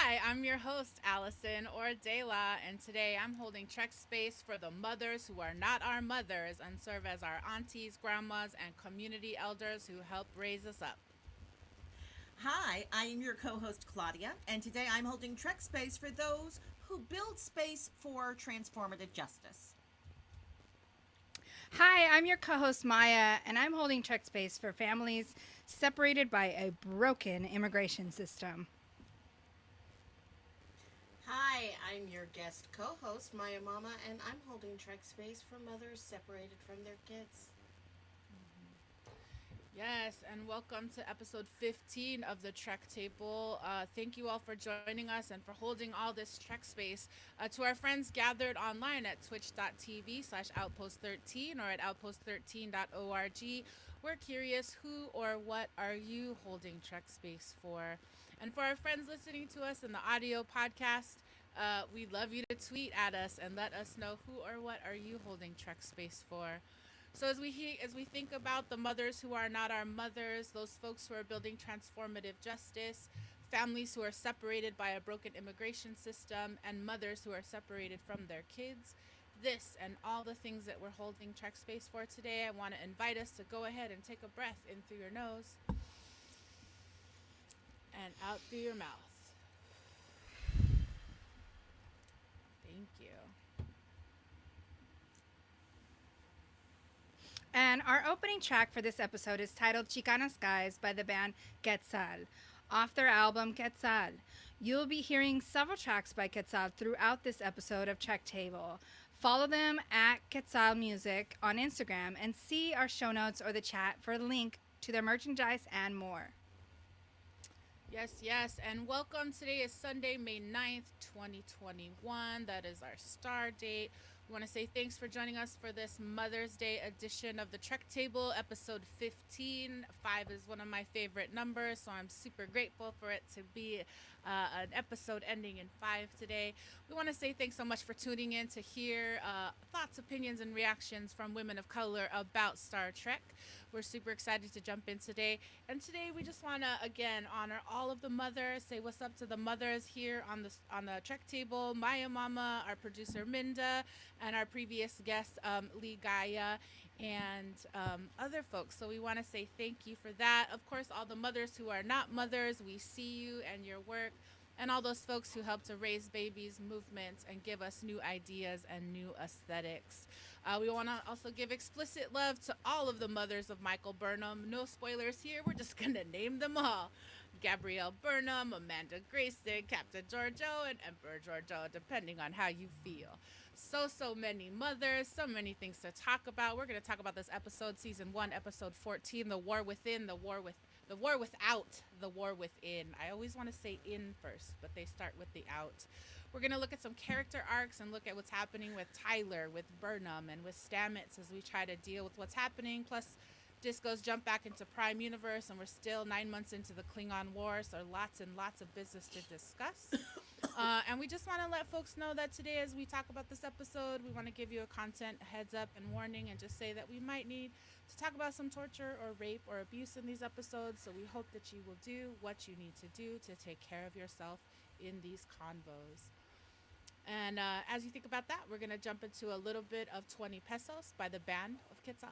Hi, I'm your host, Alison De La, and today I'm holding Trek space for the mothers who are not our mothers and serve as our aunties, grandmas, and community elders who help raise us up. Hi, I am your co host Claudia, and today I'm holding Trek Space for those who build space for transformative justice. Hi, I'm your co host Maia, and I'm holding Trek Space for families separated by a broken immigration system. Hi, I'm your guest co host, Maya Mama, and I'm holding Trek Space for mothers separated from their kids. Yes, and welcome to episode 15 of the Trek Table. Thank you all for joining us and for holding all this Trek space. To our friends gathered online at twitch.tv/outpost13 or at outpost13.org, we're curious who or what are you holding Trek space for? And for our friends listening to us in the audio podcast, we'd love you to tweet at us and let us know who or what are you holding Trek space for. So as we think about the mothers who are not our mothers, those folks who are building transformative justice, families who are separated by a broken immigration system, and mothers who are separated from their kids, this and all the things that we're holding Trek space for today, I want to invite us to go ahead and take a breath in through your nose and out through your mouth. Thank you. And our opening track for this episode is titled Chicana Skies by the band Quetzal, off their album Quetzal. You'll be hearing several tracks by Quetzal throughout this episode of Trek Table. Follow them at Quetzal Music on Instagram and see our show notes or the chat for a link to their merchandise and more. Yes, and welcome. Today is Sunday, May 9th, 2021. That is our star date. We want to say thanks for joining us for this Mother's Day edition of the Trek Table, episode 15. 5 is one of my favorite numbers, so I'm super grateful for it to be an episode ending in 5 today. We want to say thanks so much for tuning in to hear thoughts, opinions, and reactions from women of color about Star Trek. We're super excited to jump in today. And today we just want to, again, honor all of the mothers, say what's up to the mothers here on the Trek Table, Maya Mama, our producer Minda, and our previous guest, Lee Gaia, and other folks. So we want to say thank you for that. Of course, all the mothers who are not mothers, we see you and your work. And all those folks who help to raise babies, movements, and give us new ideas and new aesthetics. We want to also give explicit love to all of the mothers of Michael Burnham. No spoilers here. We're just going to name them all. Gabrielle Burnham, Amanda Grayson, Captain Georgiou, and Emperor Georgiou, depending on how you feel. So many mothers, so many things to talk about. We're going to talk about this episode, season 1, episode 14, the war within, the war without, the war within. I always want to say in first, but they start with the out. We're going to look at some character arcs and look at what's happening with Tyler, with Burnham, and with Stamets as we try to deal with what's happening. Plus, Disco's jump back into Prime Universe, and we're still 9 months into the Klingon War, so lots and lots of business to discuss. And we just want to let folks know that today, as we talk about this episode, we want to give you a content heads up and warning and just say that we might need to talk about some torture or rape or abuse in these episodes, so we hope that you will do what you need to do to take care of yourself in these convos. And as you think about that, we're going to jump into a little bit of 20 Pesos by the band of Quetzal.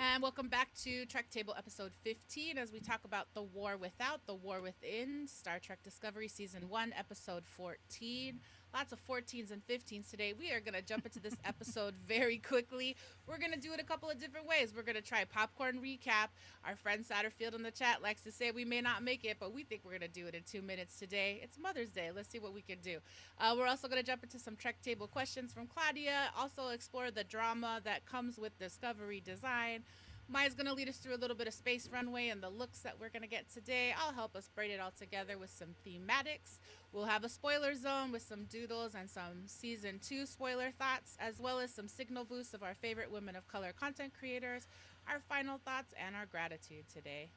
And welcome back to Trek Table episode 15 as we talk about the war without, the war within, Star Trek Discovery season 1, episode 14. Lots of 14s and 15s today. We are going to jump into this episode very quickly. We're going to do it a couple of different ways. We're going to try popcorn recap. Our friend Satterfield in the chat likes to say we may not make it, but we think we're going to do it in 2 minutes today. It's Mother's Day. Let's see what we can do. We're also going to jump into some Trek Table questions from Claudia. Also explore the drama that comes with Discovery design. Maya's going to lead us through a little bit of Space Runway and the looks that we're going to get today. I'll help us braid it all together with some thematics. We'll have a spoiler zone with some doodles and some season 2 spoiler thoughts, as well as some signal boosts of our favorite women of color content creators, our final thoughts, and our gratitude today.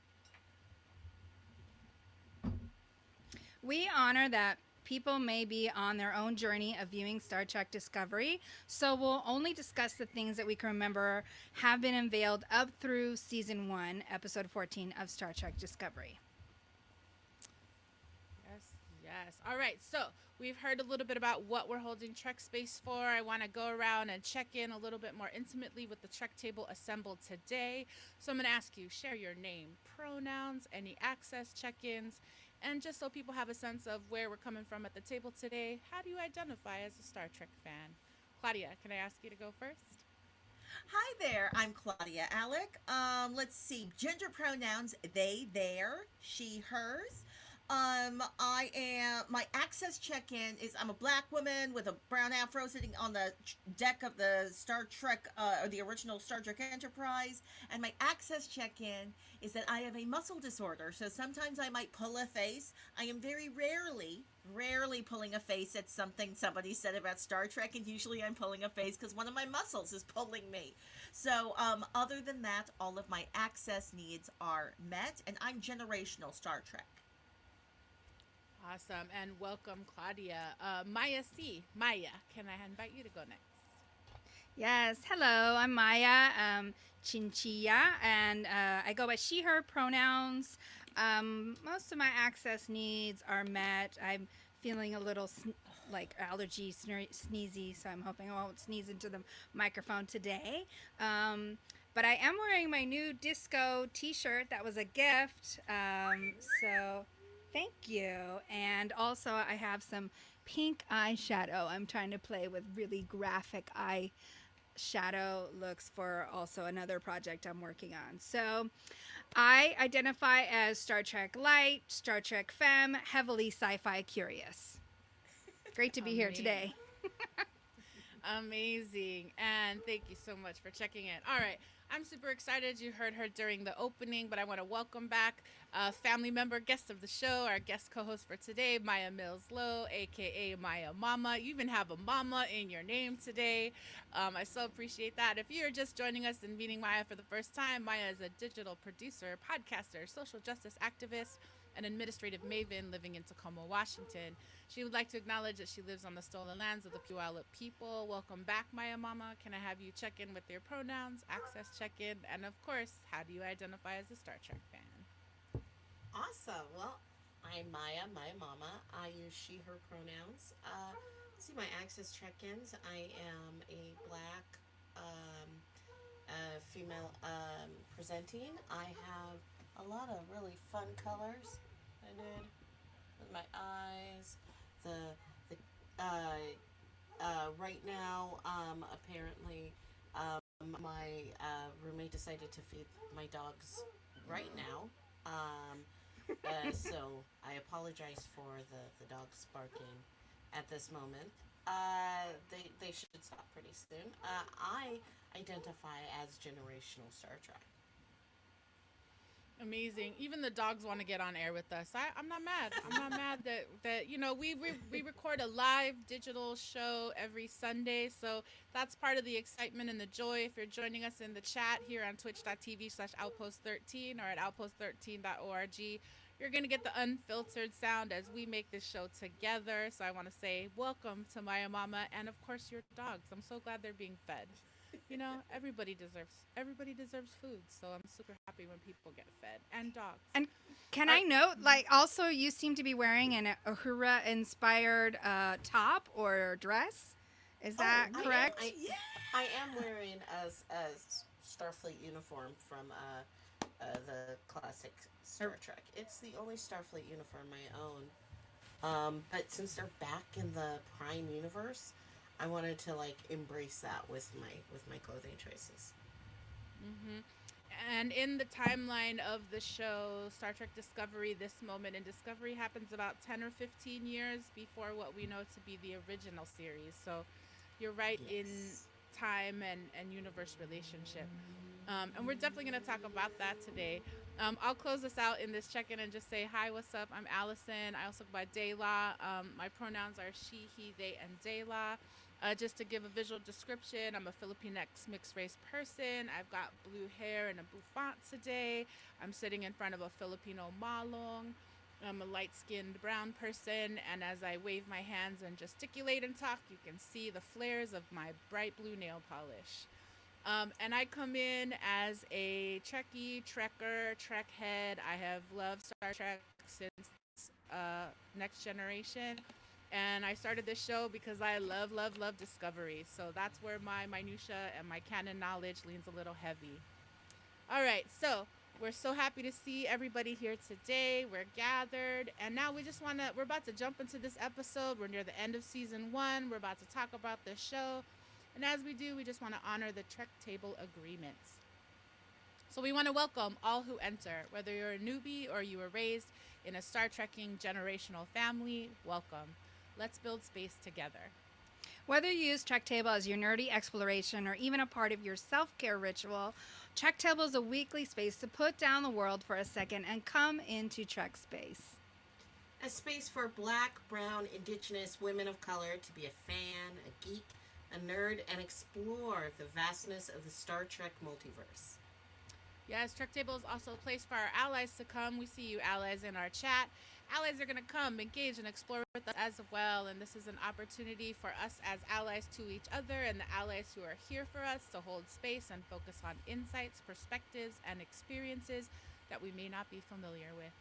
We honor that people may be on their own journey of viewing Star Trek Discovery, so we'll only discuss the things that we can remember have been unveiled up through Season 1, Episode 14 of Star Trek Discovery. Yes. All right. So we've heard a little bit about what we're holding Trek Space for. I want to go around and check in a little bit more intimately with the Trek table assembled today. So I'm going to ask you, share your name, pronouns, any access check-ins, and just so people have a sense of where we're coming from at the table today, how do you identify as a Star Trek fan? Claudia, can I ask you to go first? Hi there, I'm Claudia Alick. Let's see, gender pronouns, they, their, she, hers. My access check-in is I'm a black woman with a brown afro sitting on the deck of the Star Trek, or the original Star Trek Enterprise. And my access check-in is that I have a muscle disorder. So sometimes I might pull a face. I am very rarely pulling a face at something somebody said about Star Trek. And usually I'm pulling a face because one of my muscles is pulling me. So, other than that, all of my access needs are met. And I'm generational Star Trek. Awesome. And welcome, Claudia. Maia C. Maia, can I invite you to go next? Yes, hello, I'm Maia, Chinchilla, and I go by she, her pronouns. Most of my access needs are met. I'm feeling a little allergy sneezy, so I'm hoping I won't sneeze into the microphone today. But I am wearing my new disco t-shirt. That was a gift, so thank you. And also I have some pink eyeshadow. I'm trying to play with really graphic eyeshadow looks for also another project I'm working on. So I identify as Star Trek Light, Star Trek Femme, heavily sci-fi curious. Great to be here today. Amazing. And thank you so much for checking in. All right. I'm super excited. You heard her during the opening, but I want to welcome back a family member, guest of the show, our guest co-host for today, Maia Mills-Low, a.k.a. Maia Mama. You even have a mama in your name today. I so appreciate that. If you're just joining us and meeting Maia for the first time, Maia is a digital producer, podcaster, social justice activist, an administrative maven living in Tacoma, Washington. She would like to acknowledge that she lives on the stolen lands of the Puyallup people. Welcome back, Maia Mama. Can I have you check in with your pronouns, access check-in, and of course, how do you identify as a Star Trek fan? Awesome. Well, I'm Maia Mama. I use she, her pronouns. See my access check-ins. I am a black female presenting. I have a lot of really fun colors I did with my eyes. Right now, apparently, my roommate decided to feed my dogs right now. So I apologize for the dogs barking at this moment. They should stop pretty soon. I identify as generational Star Trek. Amazing. Even the dogs want to get on air with us. I'm not mad. I'm not mad that we record a live digital show every Sunday. So that's part of the excitement and the joy. If you're joining us in the chat here on twitch.tv/outpost13 or at outpost13.org, you're going to get the unfiltered sound as we make this show together. So I want to say welcome to Maia Mama and, of course, your dogs. I'm so glad they're being fed. You know, everybody deserves food, so I'm super happy when people get fed, and dogs. And can I note, also you seem to be wearing an Uhura-inspired top or dress. Is that correct? I am wearing a Starfleet uniform from the classic Star Trek. It's the only Starfleet uniform I own. But since they're back in the Prime universe, I wanted to embrace that with my clothing choices. Mm-hmm. And in the timeline of the show, Star Trek Discovery, this moment in Discovery happens about 10 or 15 years before what we know to be the original series. So you're right in time and universe relationship. And we're definitely going to talk about that today. I'll close us out in this check-in and just say, hi, what's up? I'm Allison. I also go by Dayla. My pronouns are she, he, they, and Dayla. Just to give a visual description, I'm a Filipinx mixed race person. I've got blue hair and a bouffant today. I'm sitting in front of a Filipino malong. I'm a light-skinned brown person, and as I wave my hands and gesticulate and talk, you can see the flares of my bright blue nail polish. And I come in as a Trekkie, Trekker, Trekhead. I have loved Star Trek since Next Generation. And I started this show because I love, love, love Discovery. So that's where my minutia and my canon knowledge leans a little heavy. All right, so we're so happy to see everybody here today. We're gathered, and now we're about to jump into this episode. We're near the end of season 1. We're about to talk about the show. And as we do, we just want to honor the Trek Table Agreements. So we want to welcome all who enter, whether you're a newbie or you were raised in a Star Trekking generational family, welcome. Let's build space together. Whether you use Trek Table as your nerdy exploration or even a part of your self-care ritual, Trek Table is a weekly space to put down the world for a second and come into Trek space. A space for Black, Brown, Indigenous women of color to be a fan, a geek, a nerd, and explore the vastness of the Star Trek multiverse. Yes, Trek Table is also a place for our allies to come. We see you allies in our chat. Allies are going to come, engage, and explore with us as well. And this is an opportunity for us as allies to each other and the allies who are here for us to hold space and focus on insights, perspectives, and experiences that we may not be familiar with.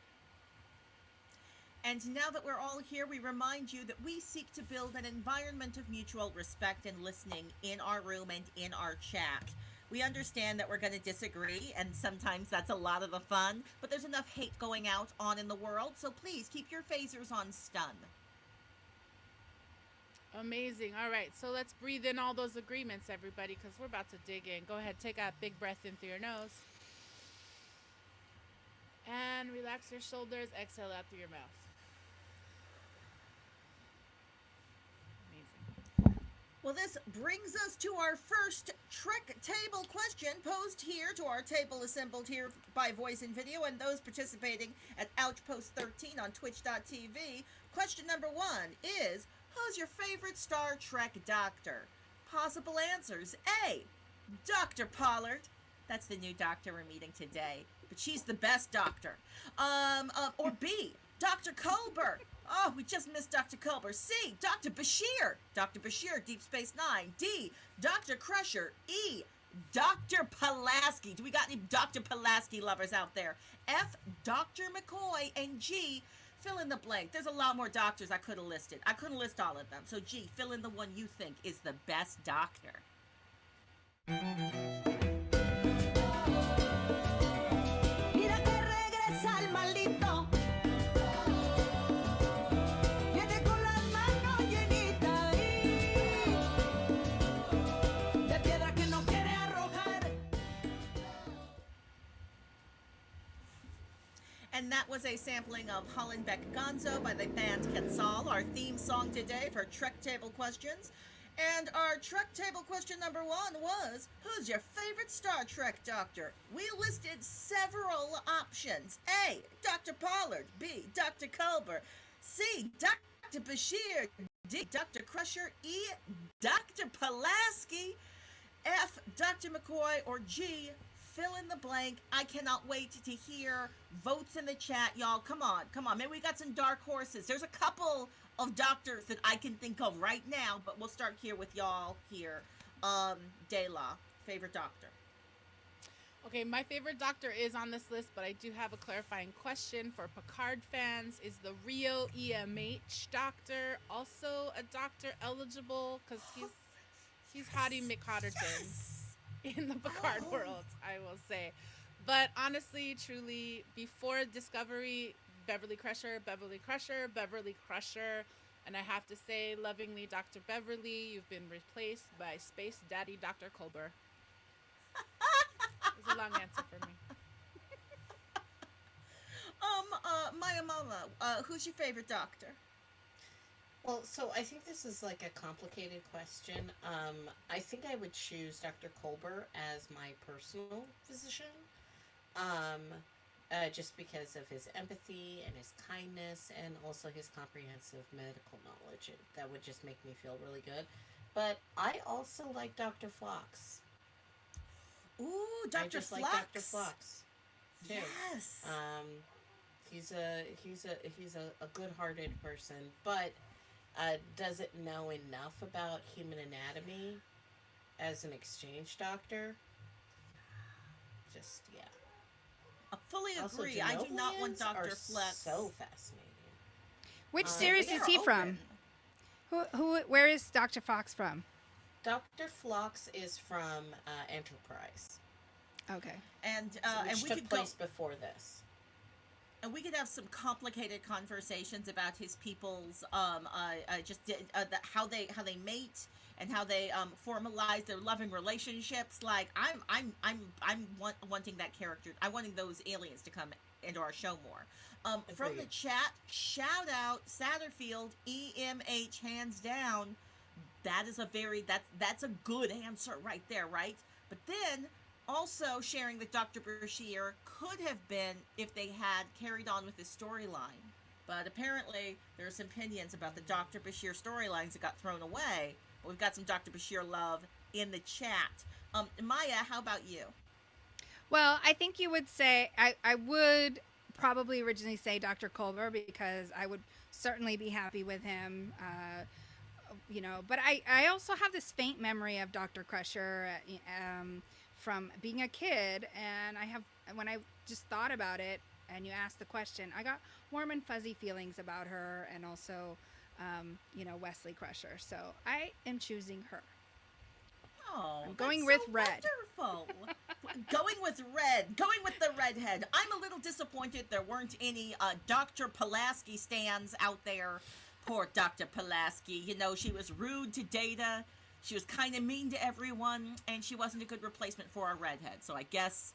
And now that we're all here, we remind you that we seek to build an environment of mutual respect and listening in our room and in our chat. We understand that we're going to disagree, and sometimes that's a lot of the fun, but there's enough hate going on in the world, so please keep your phasers on stun. Amazing. All right, so let's breathe in all those agreements, everybody, because we're about to dig in. Go ahead, take a big breath in through your nose. And relax your shoulders. Exhale out through your mouth. Well, this brings us to our first Trek Table question posed here to our table assembled here by voice and video and those participating at Outpost13 on twitch.tv. Question number 1 is, who's your favorite Star Trek doctor? Possible answers. A, Dr. Pollard. That's the new doctor we're meeting today, but she's the best doctor. Or B, Dr. Culber. Oh, we just missed Dr. Culber. C, Dr. Bashir. Dr. Bashir, Deep Space Nine. D, Dr. Crusher. E, Dr. Pulaski. Do we got any Dr. Pulaski lovers out there? F, Dr. McCoy. And G, fill in the blank. There's a lot more doctors I could have listed. I couldn't list all of them. So G, fill in the one you think is the best doctor. And that was a sampling of Hollenbeck Gonzo by the band Quetzal, our theme song today for Trek Table Questions. And our Trek Table question number 1 was, who's your favorite Star Trek doctor? We listed several options. A, Dr. Pollard. B, Dr. Culber. C, Dr. Bashir. D, Dr. Crusher. E, Dr. Pulaski. F, Dr. McCoy. Or G, fill in the blank. I cannot wait to hear votes in the chat, y'all. Come on. Maybe we got some dark horses. There's a couple of doctors that I can think of right now, but we'll start here with y'all here. De La, favorite doctor. Okay, my favorite doctor is on this list, but I do have a clarifying question for Picard fans. Is the Rio EMH doctor also a doctor eligible? Because he's Hottie McHotterton. Yes! In the Picard world, I will say. But honestly, truly, before Discovery, Beverly Crusher. And I have to say, lovingly, Dr. Beverly, you've been replaced by Space Daddy Dr. Culber. It's a long answer for me. Maia Mills-Low, who's your favorite doctor? Well, so I think this is like a complicated question. I think I would choose Dr. Culber as my personal physician, just because of his empathy and his kindness and also his comprehensive medical knowledge. That would just make me feel really good. But I also like Dr. Phlox. Ooh, Dr. I just Phlox. like Dr. Phlox, too. Yes. He's a good-hearted person, but doesn't know enough about human anatomy as an exchange doctor. Just yeah. I fully Also, agree. I do not want Genovians are Dr. Flex. so fascinating. Which Um, series They is are he from? open. Where is Dr. Fox from? Dr. Phlox is from Enterprise, Okay. And which we took could go, place before this. and we could have some complicated conversations about his people's how they mate and how they formalize their loving relationships. Like wanting that character. I'm wanting those aliens to come into our show more. From the Agreed. chat, shout out Satterfield, EMH hands down. That is that's a good answer right there, right? But then also sharing that Dr. Bashir could have been if they had carried on with the storyline. But apparently there are some opinions about the Dr. Bashir storylines that got thrown away. We've got some Dr. Bashir love in the chat. Maya, how about you? Well, I think you would say, I would probably originally say Dr. Culber because I would certainly be happy with him. But I also have this faint memory of Dr. Crusher from being a kid. And when I just thought about it and you asked the question, I got warm and fuzzy feelings about her and also, Wesley Crusher. So I am choosing her. Oh, I'm going that's with so red. Wonderful. Going with red. Going with the redhead. I'm a little disappointed there weren't any Dr. Pulaski stands out there. Poor Dr. Pulaski. She was rude to Data. She was kind of mean to everyone, and she wasn't a good replacement for our redhead. So I guess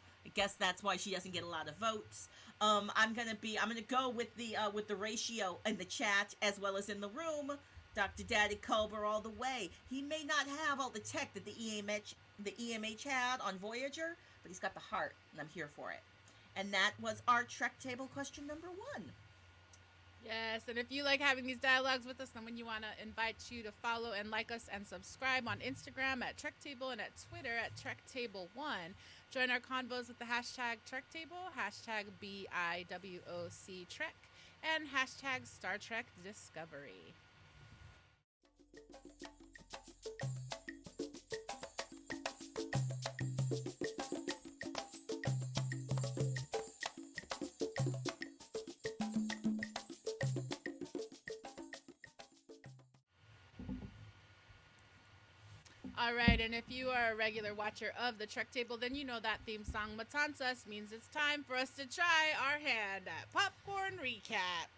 that's why she doesn't get a lot of votes. I'm gonna go with the ratio in the chat as well as in the room. Dr. Daddy Culber all the way. He may not have all the tech that the EMH had on Voyager, but he's got the heart, and I'm here for it. And that was our Trek Table question number 1. Yes, and if you like having these dialogues with us, then we want to invite you to follow and like us and subscribe on Instagram at Trek Table and at Twitter at Trek Table 1. Join our convos with the hashtag Trek Table, hashtag BIWOC Trek, and hashtag Star Trek Discovery. All right, and if you are a regular watcher of the Trek Table, then you know that theme song Matanzas means it's time for us to try our hand at Popcorn Recap.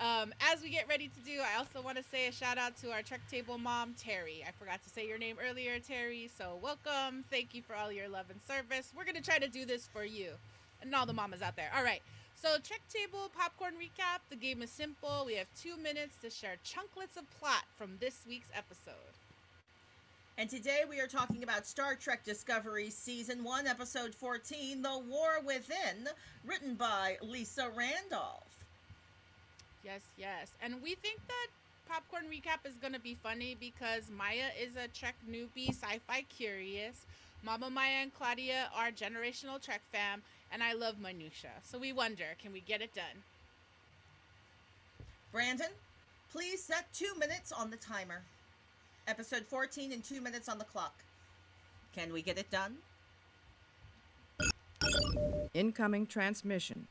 As we get ready to do, I also want to say a shout out to our Trek Table mom, Terry. I forgot to say your name earlier, Terry, so welcome. Thank you for all your love and service. We're going to try to do this for you and all the mamas out there. All right, so Trek Table Popcorn Recap. The game is simple. We have 2 minutes to share chunklets of plot from this week's episode. And today we are talking about Star Trek Discovery Season 1, Episode 14, The War Within, written by Lisa Randolph. Yes. And we think that Popcorn Recap is going to be funny because Maya is a Trek newbie, sci-fi curious. Mama Maya and Claudia are generational Trek fam, and I love minutia. So we wonder, can we get it done? Brandon, please set 2 minutes on the timer. Episode 14 and 2 minutes on the clock. Can we get it done? Incoming transmission.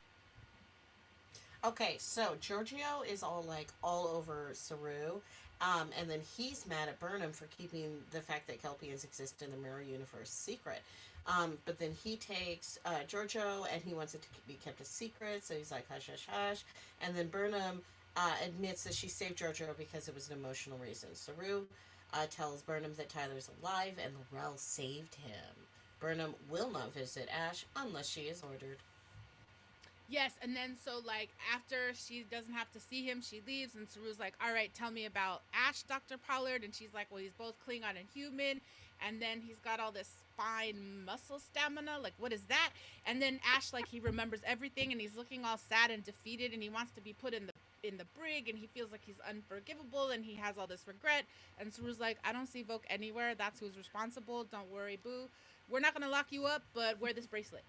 Okay, so Giorgio is all over Saru, and then he's mad at Burnham for keeping the fact that Kelpians exist in the mirror universe secret. But then he takes Giorgio and he wants it to be kept a secret, so he's like hush hush hush. And then Burnham admits that she saved Giorgio because it was an emotional reason. Saru tells Burnham that Tyler's alive and L'Rell saved him. Burnham will not visit Ash unless she is ordered. Yes, and then so after she doesn't have to see him, she leaves, and Saru's like, all right, tell me about Ash, Dr. Pollard, and she's like, well, he's both Klingon and human, and then he's got all this fine muscle stamina, what is that? And then Ash, he remembers everything, and he's looking all sad and defeated, and he wants to be put in the brig, and he feels like he's unforgivable, and he has all this regret, and Saru's like, I don't see Voke anywhere, that's who's responsible, don't worry, boo, we're not gonna lock you up, but wear this bracelet.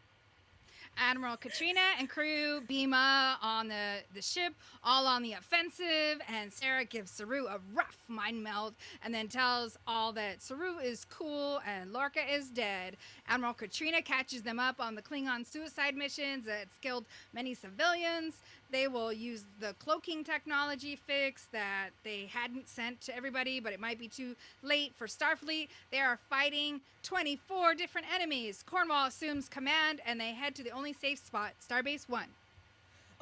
Admiral Katrina and crew beam on the ship, all on the offensive, and Sarek gives Saru a rough mind meld and then tells all that Saru is cool and Lorca is dead. Admiral Katrina catches them up on the Klingon suicide missions that's killed many civilians. They will use the cloaking technology fix that they hadn't sent to everybody, but it might be too late for Starfleet. They are fighting 24 different enemies. Cornwell assumes command, and they head to the only safe spot, Starbase 1.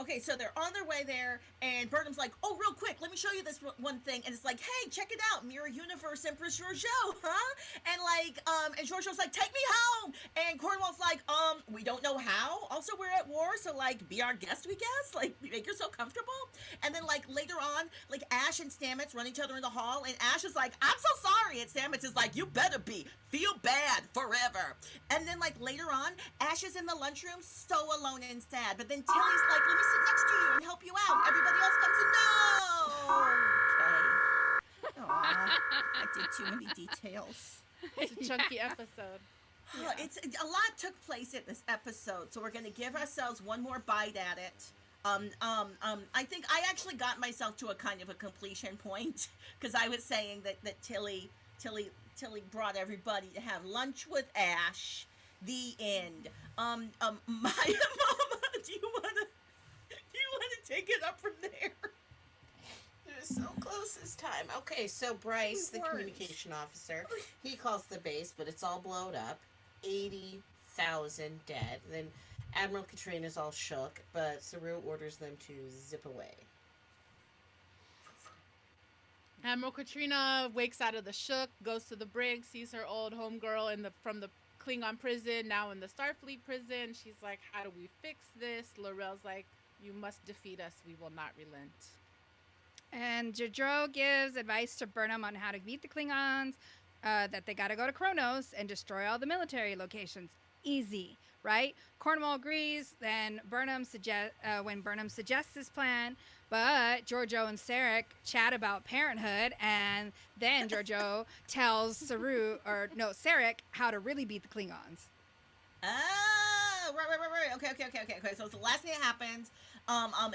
Okay, so they're on their way there, and Burnham's like, oh, real quick, let me show you this one thing. And it's like, hey, check it out, Mirror Universe Empress Georgiou, huh? And like, and Georgiou's like, take me home. And Cornwell's like, we don't know how. Also, we're at war, so like, be our guest, we guess. Like, make yourself comfortable. And then like, later on, like, Ash and Stamets run each other in the hall, and Ash is like, I'm so sorry. And Stamets is like, you better be. Feel bad forever. And then like, later on, Ash is in the lunchroom, so alone and sad. But then Tilly's like, let me sit next to you and help you out. Everybody else comes in. No. Okay. Aw, I did too many details. It's a chunky episode. Yeah. It's a lot took place in this episode, so we're gonna give ourselves one more bite at it. I think I actually got myself to a kind of a completion point because I was saying that Tilly brought everybody to have lunch with Ash. The end. Maya Mama, do you wanna take it up from there? You're so close this time. Okay, so Bryce, the communication officer, he calls the base, but it's all blown up. 80,000 dead. Then Admiral Katrina's all shook, but Saru orders them to zip away. Admiral Katrina wakes out of the shook, goes to the brig, sees her old homegirl from the Klingon prison, now in the Starfleet prison. She's like, how do we fix this? L'Orel's like, you must defeat us. We will not relent. And Georgiou gives advice to Burnham on how to beat the Klingons, that they got to go to Kronos and destroy all the military locations. Easy, right? Cornwell agrees. Then when Burnham suggests this plan, but Georgiou and Sarek chat about parenthood, and then Georgiou tells Sarek how to really beat the Klingons. Oh, right. Okay. So the last thing that happens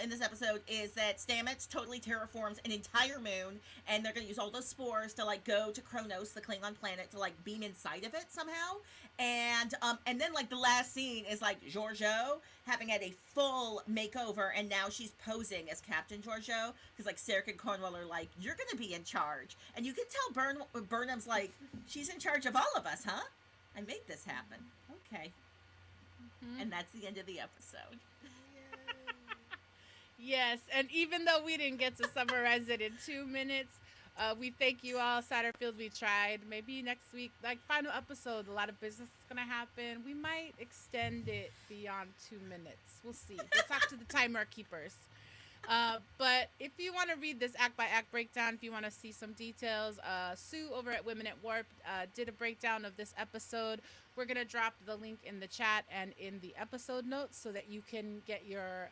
in this episode is that Stamets totally terraforms an entire moon, and they're going to use all those spores to like go to Kronos, the Klingon planet, to like beam inside of it somehow. And then like the last scene is like Georgiou having had a full makeover, and now she's posing as Captain Georgiou because like Sarek and Cornwell are like, you're going to be in charge, and you can tell Burnham's like, she's in charge of all of us, huh? I made this happen. Okay. Mm-hmm. And that's the end of the episode. Yes, and even though we didn't get to summarize it in 2 minutes, we thank you all. Satterfield, we tried. Maybe next week, like final episode, a lot of business is going to happen. We might extend it beyond 2 minutes. We'll see. We'll talk to the timer keepers. But if you want to read this act by act breakdown, if you want to see some details, Sue over at Women at Warp did a breakdown of this episode. We're going to drop the link in the chat and in the episode notes so that you can get your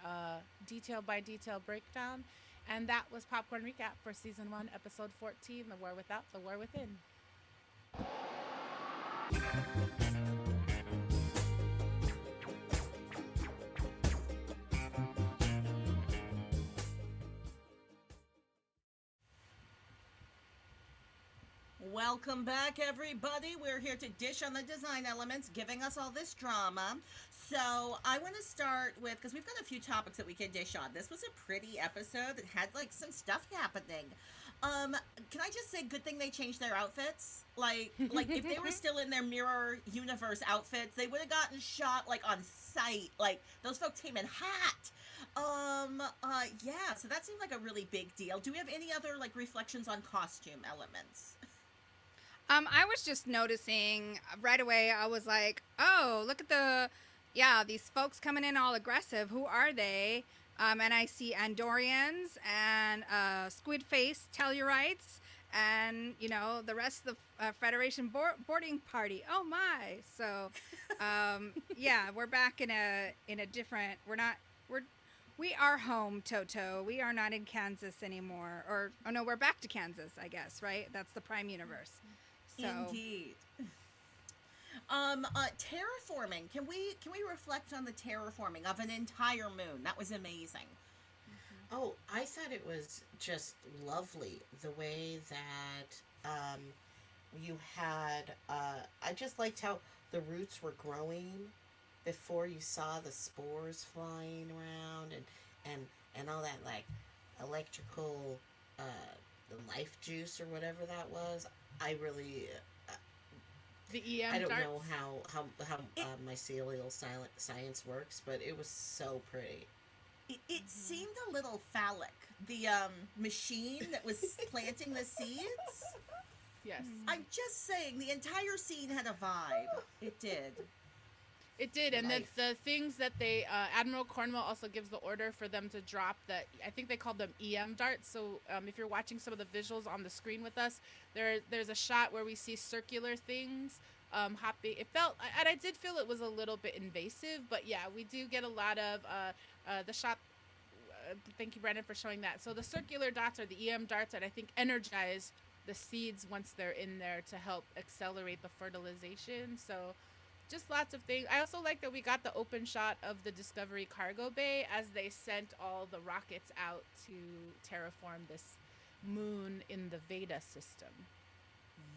detail by detail breakdown. And that was Popcorn Recap for Season 1, Episode 14, The War Without, The War Within. Welcome back, everybody. We're here to dish on the design elements, giving us all this drama. So I want to start with, because we've got a few topics that we can dish on. This was a pretty episode that had like some stuff happening. Can I just say, good thing they changed their outfits? Like if they were still in their Mirror Universe outfits, they would have gotten shot like on sight. Like those folks came in hot. Yeah. So that seemed like a really big deal. Do we have any other like reflections on costume elements? I was just noticing right away. I was like, oh, look at these folks coming in all aggressive. Who are they? And I see Andorians and squid face Tellurites and, the rest of the Federation boarding party. Oh my. So, yeah, we're back in a different, we are home, Toto. We are not in Kansas anymore. No, we're back to Kansas, I guess, right? That's the Prime Universe. So. Indeed. Terraforming. Can we reflect on the terraforming of an entire moon? That was amazing. Oh, I thought it was just lovely the way that you had. I just liked how the roots were growing before you saw the spores flying around and all that like electrical uh, life juice or whatever that was. I really The EM I don't darts. know how mycelial science works, but it was so pretty. It seemed a little phallic. The machine that was planting the seeds. Yes. I'm just saying, the entire scene had a vibe. It did. It did, and Life. the things that they Admiral Cornwell also gives the order for them to drop that I think they called them EM darts. So if you're watching some of the visuals on the screen with us, there's a shot where we see circular things hopping. It felt, and I did feel it was a little bit invasive, but yeah, we do get a lot of the shot. Thank you, Brandon, for showing that. So the circular dots are the EM darts that I think energize the seeds once they're in there to help accelerate the fertilization. So just lots of things. I also like that we got the open shot of the Discovery cargo bay as they sent all the rockets out to terraform this moon in the Veda system.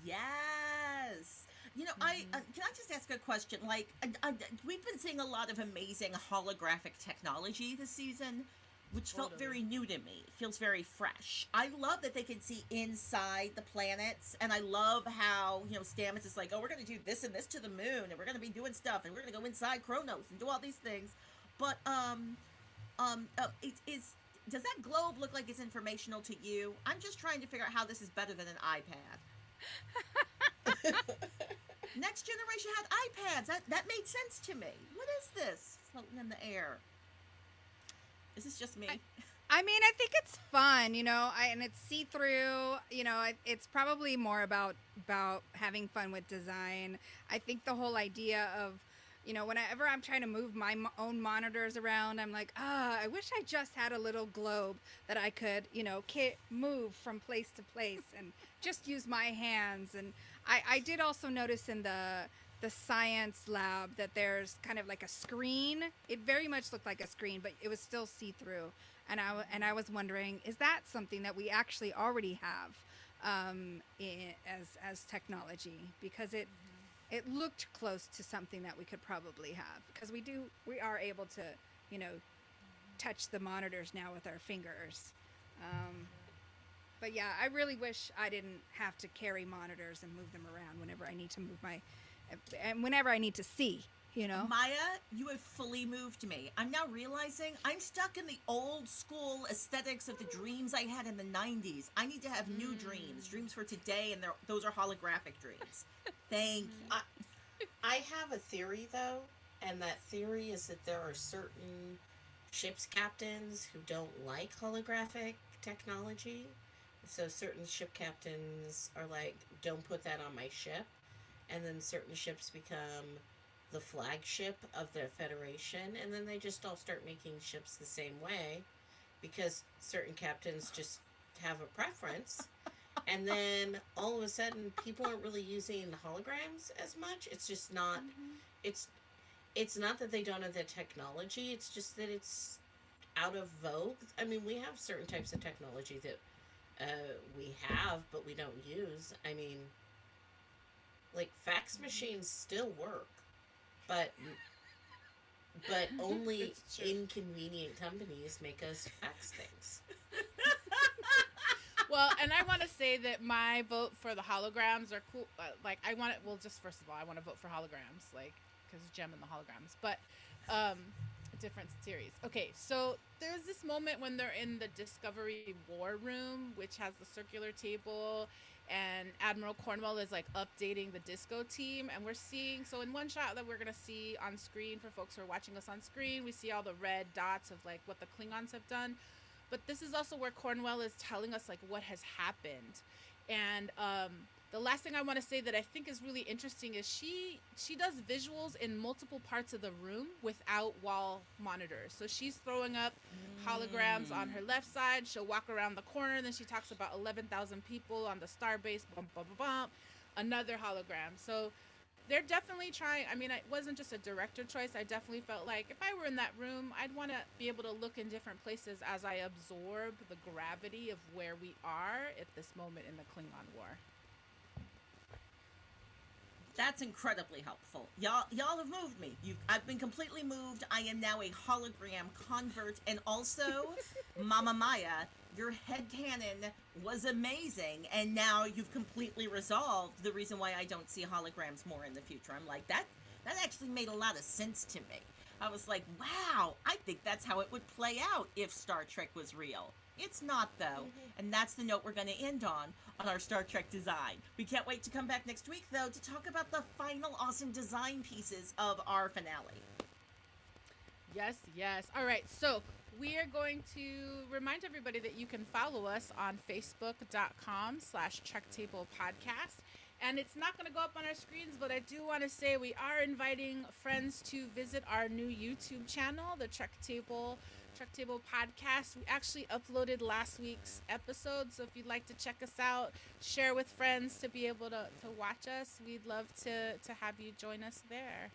Yes. You know, I can I just ask a question? Like, we've been seeing a lot of amazing holographic technology this season, which felt Totally. very new to me. It feels very fresh. I love that they can see inside the planets, and I love how, you know, Stamets is like, oh, we're going to do this and this to the moon, and we're going to be doing stuff, and we're going to go inside Kronos and do all these things. But does that globe look like it's informational to you? I'm just trying to figure out how this is better than an iPad. Next generation had iPads. That made sense to me. What is this floating in the air? Is this just me? I mean, I think it's fun, you know, and it's see-through. You know, it's probably more about having fun with design. I think the whole idea of, you know, whenever I'm trying to move my own monitors around, I'm like, I wish I just had a little globe that I could, you know, move from place to place and just use my hands. And I did also notice in the science lab that there's kind of like a screen. It very much looked like a screen, but it was still see-through. And I was wondering, is that something that we actually already have as technology? Because it looked close to something that we could probably have, because we are able to, you know, touch the monitors now with our fingers. But yeah, I really wish I didn't have to carry monitors and move them around whenever I need to and whenever I need to see, you know. Maya, you have fully moved me. I'm now realizing I'm stuck in the old school aesthetics of the dreams I had in the 90s. I need to have new dreams for today, and those are holographic dreams. Thank you. I have a theory though, and that theory is that there are certain ship's captains who don't like holographic technology. So certain ship captains are like, don't put that on my ship. And then certain ships become the flagship of the Federation, and then they just all start making ships the same way because certain captains just have a preference. And then all of a sudden people aren't really using holograms as much. It's just not it's not that they don't have the technology, it's just that it's out of vogue. I mean, we have certain types of technology that we have but we don't use. I mean, like fax machines still work, but only inconvenient companies make us fax things. Well, and I want to say that my vote for the holograms are cool. Like, I want it. Well, just first of all, I want to vote for holograms, like, because Gem and the holograms. But a different series. Okay, so there's this moment when they're in the Discovery War Room, which has the circular table, and Admiral Cornwell is like updating the disco team, and we're seeing, so in one shot that we're gonna see on screen for folks who are watching us on screen, we see all the red dots of like what the Klingons have done, but this is also where Cornwell is telling us like what has happened. And the last thing I want to say that I think is really interesting is she does visuals in multiple parts of the room without wall monitors. So she's throwing up holograms on her left side. She'll walk around the corner, and then she talks about 11,000 people on the starbase. Bump, bump, bump, bump. Another hologram. So they're definitely trying. I mean, it wasn't just a director choice. I definitely felt like if I were in that room, I'd want to be able to look in different places as I absorb the gravity of where we are at this moment in the Klingon War. That's incredibly helpful. Y'all have moved me. I've been completely moved. I am now a hologram convert, and also, Mama Maya, your headcanon was amazing, and now you've completely resolved the reason why I don't see holograms more in the future. I'm like, that actually made a lot of sense to me. I was like, wow, I think that's how it would play out if Star Trek was real. It's not, though, and that's the note we're going to end on our Star Trek design. We can't wait to come back next week, though, to talk about the final awesome design pieces of our finale. Yes, yes. All right, so we are going to remind everybody that you can follow us on facebook.com/TrekTablePodcast. And it's not going to go up on our screens, but I do want to say we are inviting friends to visit our new YouTube channel, the Trek Table Podcast. We actually uploaded last week's episode, so if you'd like to check us out, share with friends to be able to watch us, we'd love to have you join us there.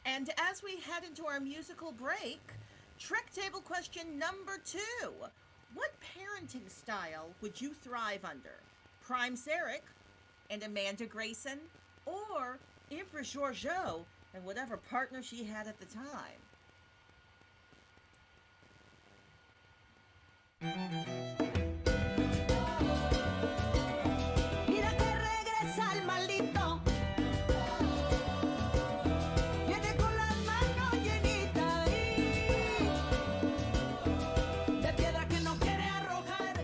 And as we head into our musical break, Trek Table question number 2. What parenting style would you thrive under? Prime Sarek and Amanda Grayson, or Empress Georgiou and whatever partner she had at the time? Mira que regresa el maldito. Viene con las manos llenitas de piedra que no quiere arrojar.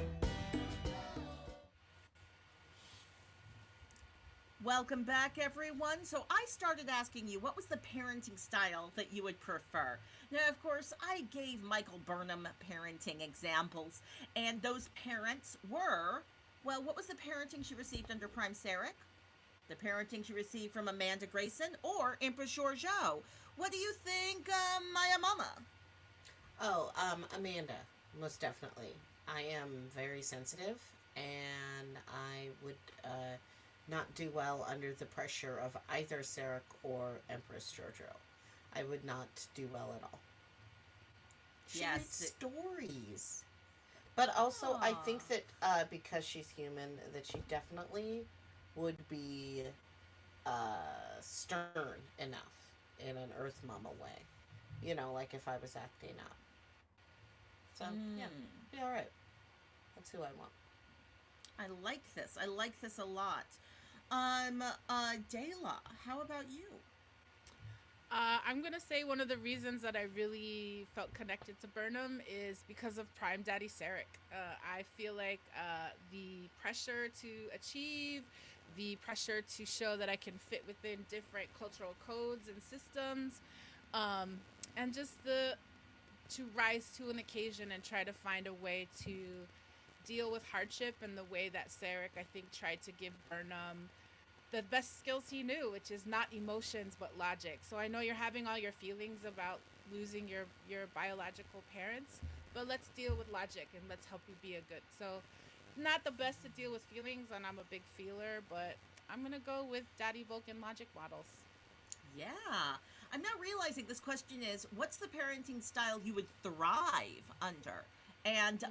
Welcome back, everyone. So I started asking you, what was the parenting style that you would prefer? Now, of course, I gave Michael Burnham parenting examples, and those parents were, well, what was the parenting she received under Prime Sarek? The parenting she received from Amanda Grayson, or Empress Georgiou? What do you think, Maya Mama? Oh, Amanda, most definitely. I am very sensitive, and I would not do well under the pressure of either Sarek or Empress Georgiou. I would not do well at all. She Yes, writes stories. But also, I think that because she's human, that she definitely would be stern enough in an Earth Mama way. You know, like if I was acting up. So, yeah, be alright. That's who I want. I like this. I like this a lot. Dela, how about you? I'm going to say one of the reasons that I really felt connected to Burnham is because of Prime Daddy Sarek. I feel like the pressure to achieve, the pressure to show that I can fit within different cultural codes and systems, and just to rise to an occasion and try to find a way to deal with hardship in the way that Sarek, I think, tried to give Burnham the best skills he knew, which is not emotions but logic. So I know you're having all your feelings about losing your biological parents, but let's deal with logic and let's help you be a good. So not the best to deal with feelings, and I'm a big feeler, but I'm gonna go with Daddy Vulcan logic models. Yeah. I'm now realizing this question is, what's the parenting style you would thrive under? And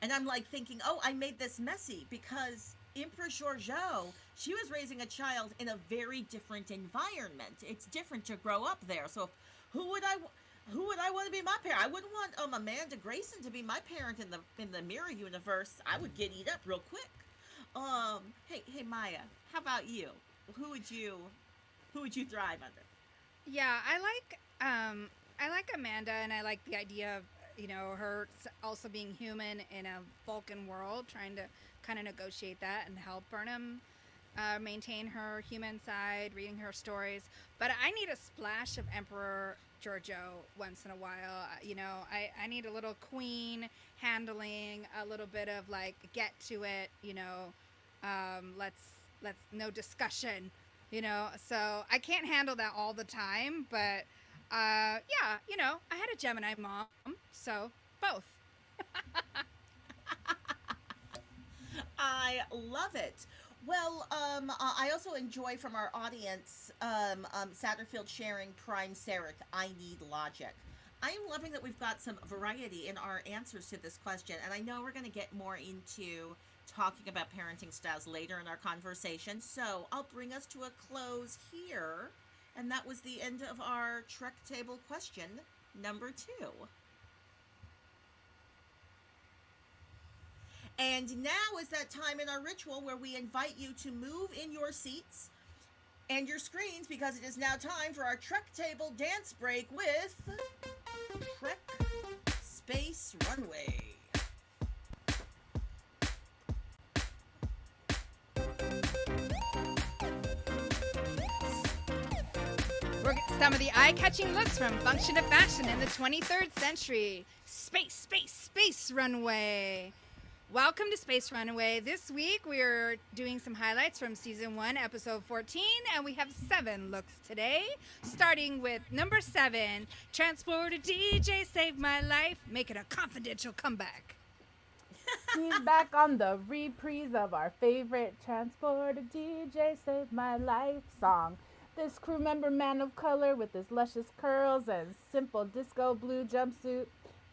and I'm like thinking, oh, I made this messy because Empress Georgiou, she was raising a child in a very different environment. It's different to grow up there. So who would I want to be my parent? I wouldn't want Amanda Grayson to be my parent in the mirror universe. I would get eat up real quick. Hey Maya, how about you? Who would you thrive under? Yeah, I like Amanda, and I like the idea of, you know, her also being human in a Vulcan world, trying to kind of negotiate that and help Burnham maintain her human side, reading her stories. But I need a splash of Emperor Georgiou once in a while. You know, I need a little queen handling, a little bit of like get to it. You know, let's no discussion. You know, so I can't handle that all the time, but yeah, you know, I had a Gemini mom, so both. I love it. Well, I also enjoy from our audience, Satterfield sharing Prime Sarek, I need logic. I'm loving that we've got some variety in our answers to this question, and I know we're going to get more into talking about parenting styles later in our conversation, so I'll bring us to a close here. And that was the end of our Trek Table question number 2. And now is that time in our ritual where we invite you to move in your seats and your screens, because it is now time for our Trek Table dance break with Trek Space Runway. Some of the eye-catching looks from function of fashion in the 23rd century. Space Runway. Welcome to Space Runaway. This week we are doing some highlights from Season 1, Episode 14, and we have 7 looks today. Starting with number 7, Transporter DJ Saved My Life, make it a confidential comeback. He's back on the reprise of our favorite Transporter DJ Saved My Life song. This crew member, man of color with his luscious curls and simple disco blue jumpsuit.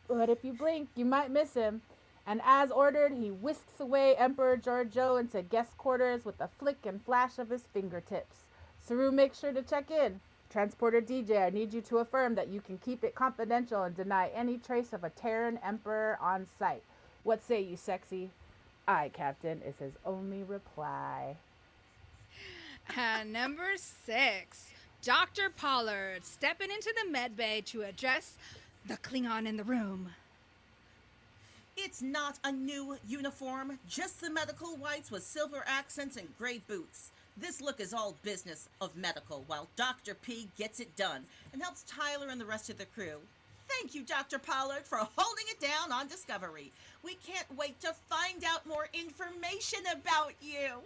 But if you blink, you might miss him. And as ordered, he whisks away Emperor Giorgio into guest quarters with a flick and flash of his fingertips. Saru makes sure to check in. Transporter DJ, I need you to affirm that you can keep it confidential and deny any trace of a Terran Emperor on sight. What say you, sexy? Aye, Captain, is his only reply. And number 6, Dr. Pollard stepping into the med bay to address the Klingon in the room. It's not a new uniform, just the medical whites with silver accents and gray boots. This look is all business of medical, while Dr. P gets it done and helps Tyler and the rest of the crew. Thank you, Dr. Pollard, for holding it down on Discovery. We can't wait to find out more information about you.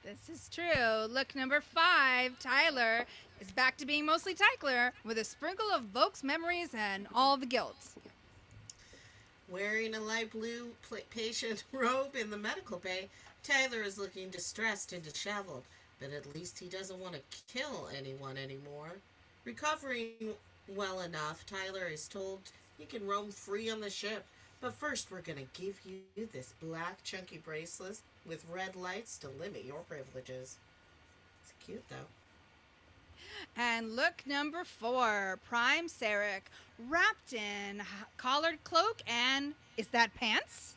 This is true. Look number 5, Tyler is back to being mostly Tyler with a sprinkle of Voke's memories and all the guilt. Wearing a light blue patient robe in the medical bay, Tyler is looking distressed and disheveled, but at least he doesn't want to kill anyone anymore. Recovering well enough, Tyler is told he can roam free on the ship, but first we're going to give you this black chunky bracelet with red lights to limit your privileges. It's cute, though. And look number 4, Prime Sarek, wrapped in collared cloak and, is that pants?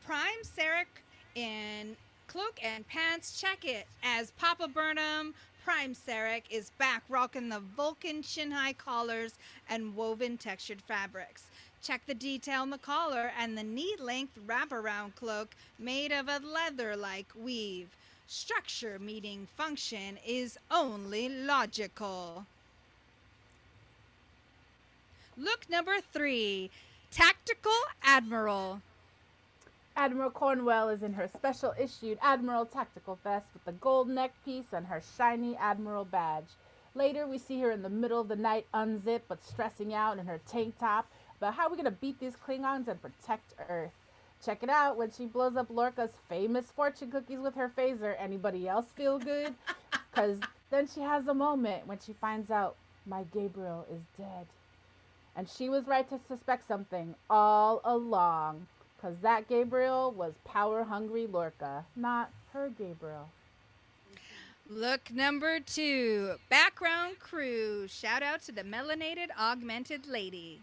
Prime Sarek in cloak and pants, check it. As Papa Burnham, Prime Sarek is back rocking the Vulcan chin-high collars and woven textured fabrics. Check the detail in the collar and the knee-length wraparound cloak made of a leather-like weave. Structure meeting function is only logical. Look number 3, Tactical Admiral. Admiral Cornwell is in her special issued Admiral Tactical Vest with the gold neck piece and her shiny Admiral badge. Later, we see her in the middle of the night unzipped but stressing out in her tank top about how we're going to beat these Klingons and protect Earth. Check it out when she blows up Lorca's famous fortune cookies with her phaser. Anybody else feel good? Because then she has a moment when she finds out my Gabriel is dead. And she was right to suspect something all along. Because that Gabriel was power-hungry Lorca, not her Gabriel. Look number 2, Background Crew. Shout out to the melanated augmented lady.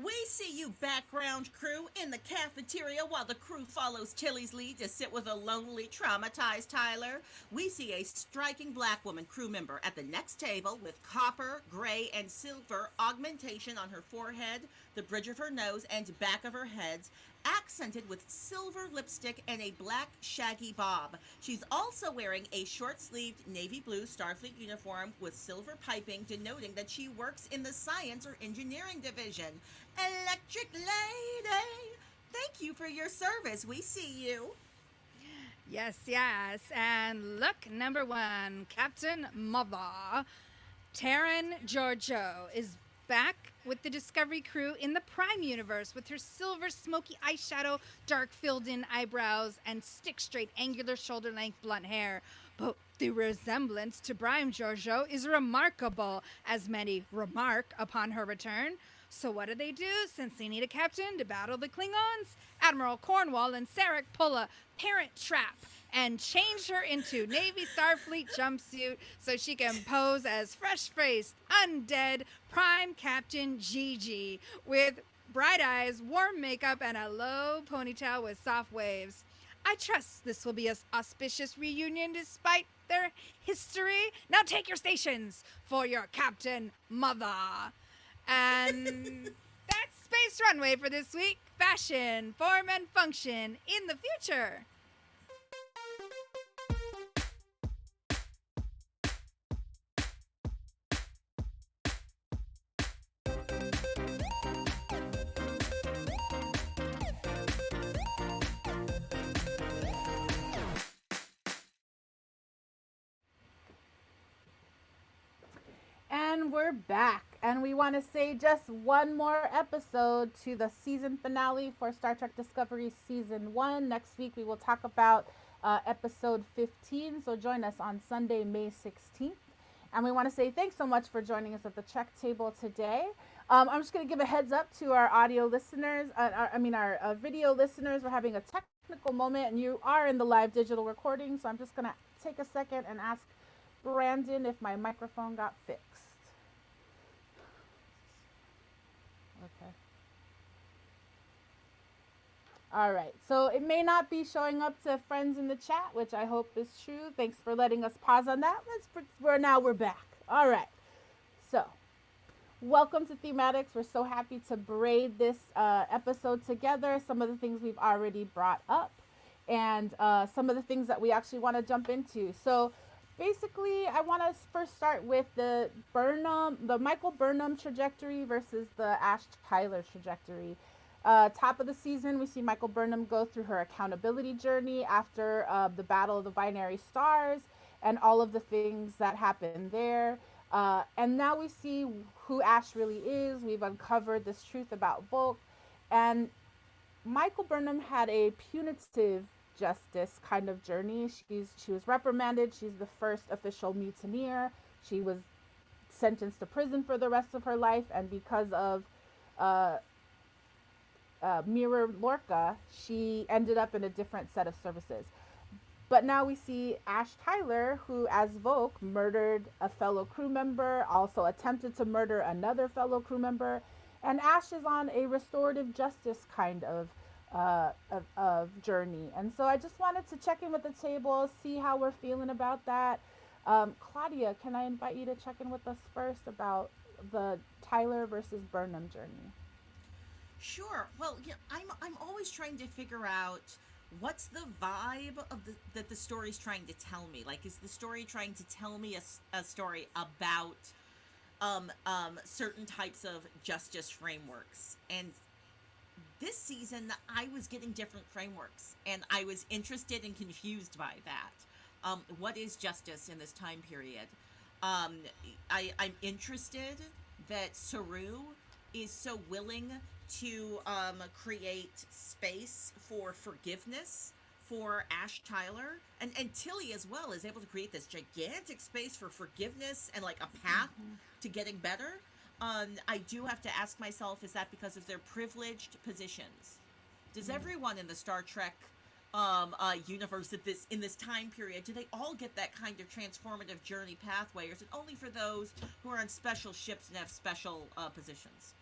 We see you, background crew, in the cafeteria while the crew follows Tilly's lead to sit with a lonely, traumatized Tyler. We see a striking black woman crew member at the next table with copper, gray, and silver augmentation on her forehead, the bridge of her nose, and back of her head, accented with silver lipstick and a black shaggy bob. She's also wearing a short-sleeved navy blue Starfleet uniform with silver piping, denoting that she works in the science or engineering division. Electric lady, thank you for your service. We see you. Yes. And look number 1, Captain Mother. Terran Giorgio is back with the Discovery crew in the Prime universe with her silver smoky eyeshadow, dark filled-in eyebrows, and stick-straight angular shoulder-length blunt hair. But the resemblance to Prime Giorgio is remarkable, as many remark upon her return. So what do? Since they need a captain to battle the Klingons? Admiral Cornwell and Sarek pull a parent trap and change her into Navy Starfleet jumpsuit so she can pose as fresh-faced, undead Prime Captain Gigi with bright eyes, warm makeup, and a low ponytail with soft waves. I trust this will be an auspicious reunion despite their history. Now take your stations for your Captain Mother. And that's Space Runway for this week. Fashion, form, and function in the future. And we're back. And we want to say just one more episode to the season finale for Star Trek Discovery Season 1. Next week we will talk about episode 15. So join us on Sunday, May 16th. And we want to say thanks so much for joining us at the Trek table today. I'm just going to give a heads up to our audio listeners. Our video listeners. We're having a technical moment, and you are in the live digital recording. So I'm just going to take a second and ask Brandon if my microphone got fixed. Okay. All right. So it may not be showing up to friends in the chat, which I hope is true. Thanks for letting us pause on that. We're back. All right. So welcome to Thematics. We're so happy to braid this episode together. Some of the things we've already brought up and some of the things that we actually want to jump into. So basically, I want to first start with the Michael Burnham trajectory versus the Ash Tyler trajectory. Top of the season, we see Michael Burnham go through her accountability journey after the Battle of the Binary Stars and all of the things that happened there. And now we see who Ash really is. We've uncovered this truth about Volk. And Michael Burnham had a punitive justice kind of journey. She was reprimanded. She's the first official mutineer. She was sentenced to prison for the rest of her life, and because of Mirror Lorca, she ended up in a different set of services. But now we see Ash Tyler, who as Volk murdered a fellow crew member, also attempted to murder another fellow crew member, and Ash is on a restorative justice kind of journey. And so I just wanted to check in with the table, see how we're feeling about that. Claudia, can I invite you to check in with us first about the Tyler versus Burnham journey? Sure. Well, yeah, I'm always trying to figure out what's the vibe of that the story's trying to tell me. Like, is the story trying to tell me a story about certain types of justice frameworks? And this season, I was getting different frameworks, and I was interested and confused by that. What is justice in this time period? I'm interested that Saru is so willing to create space for forgiveness for Ash Tyler, and Tilly as well is able to create this gigantic space for forgiveness and like a path to getting better. I do have to ask myself, is that because of their privileged positions? Does everyone in the Star Trek universe in this time period, do they all get that kind of transformative journey pathway, or is it only for those who are on special ships and have special positions?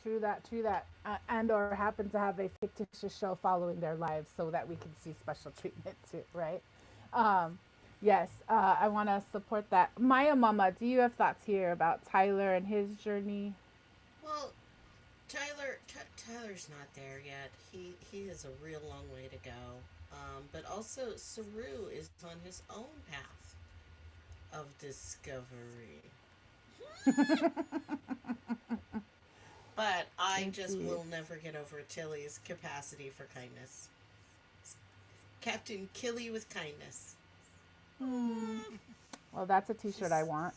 True that. And or happen to have a fictitious show following their lives so that we can see special treatment too, right? Yes, I want to support that. Maya Mama, do you have thoughts here about Tyler and his journey? Well, Tyler's not there yet. He has a real long way to go. But also, Saru is on his own path of discovery. But I just will never get over Tilly's capacity for kindness. Captain Killy with kindness. Well, that's a t-shirt I want.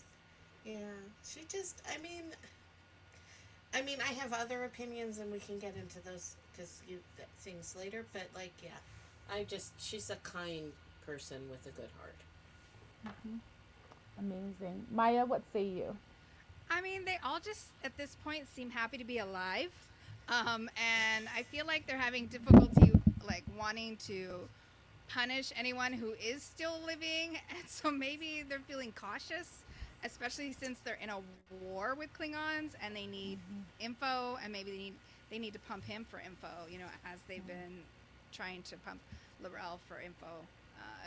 Yeah, she just. I mean, I have other opinions, and we can get into those things later. But like, yeah, she's a kind person with a good heart. Amazing. Maya, what say you? I mean, they all just at this point seem happy to be alive, and I feel like they're having difficulty like wanting to punish anyone who is still living, and so maybe they're feeling cautious, especially since they're in a war with Klingons and they need info, and maybe they need to pump him for info, as they've been trying to pump L'Rell for info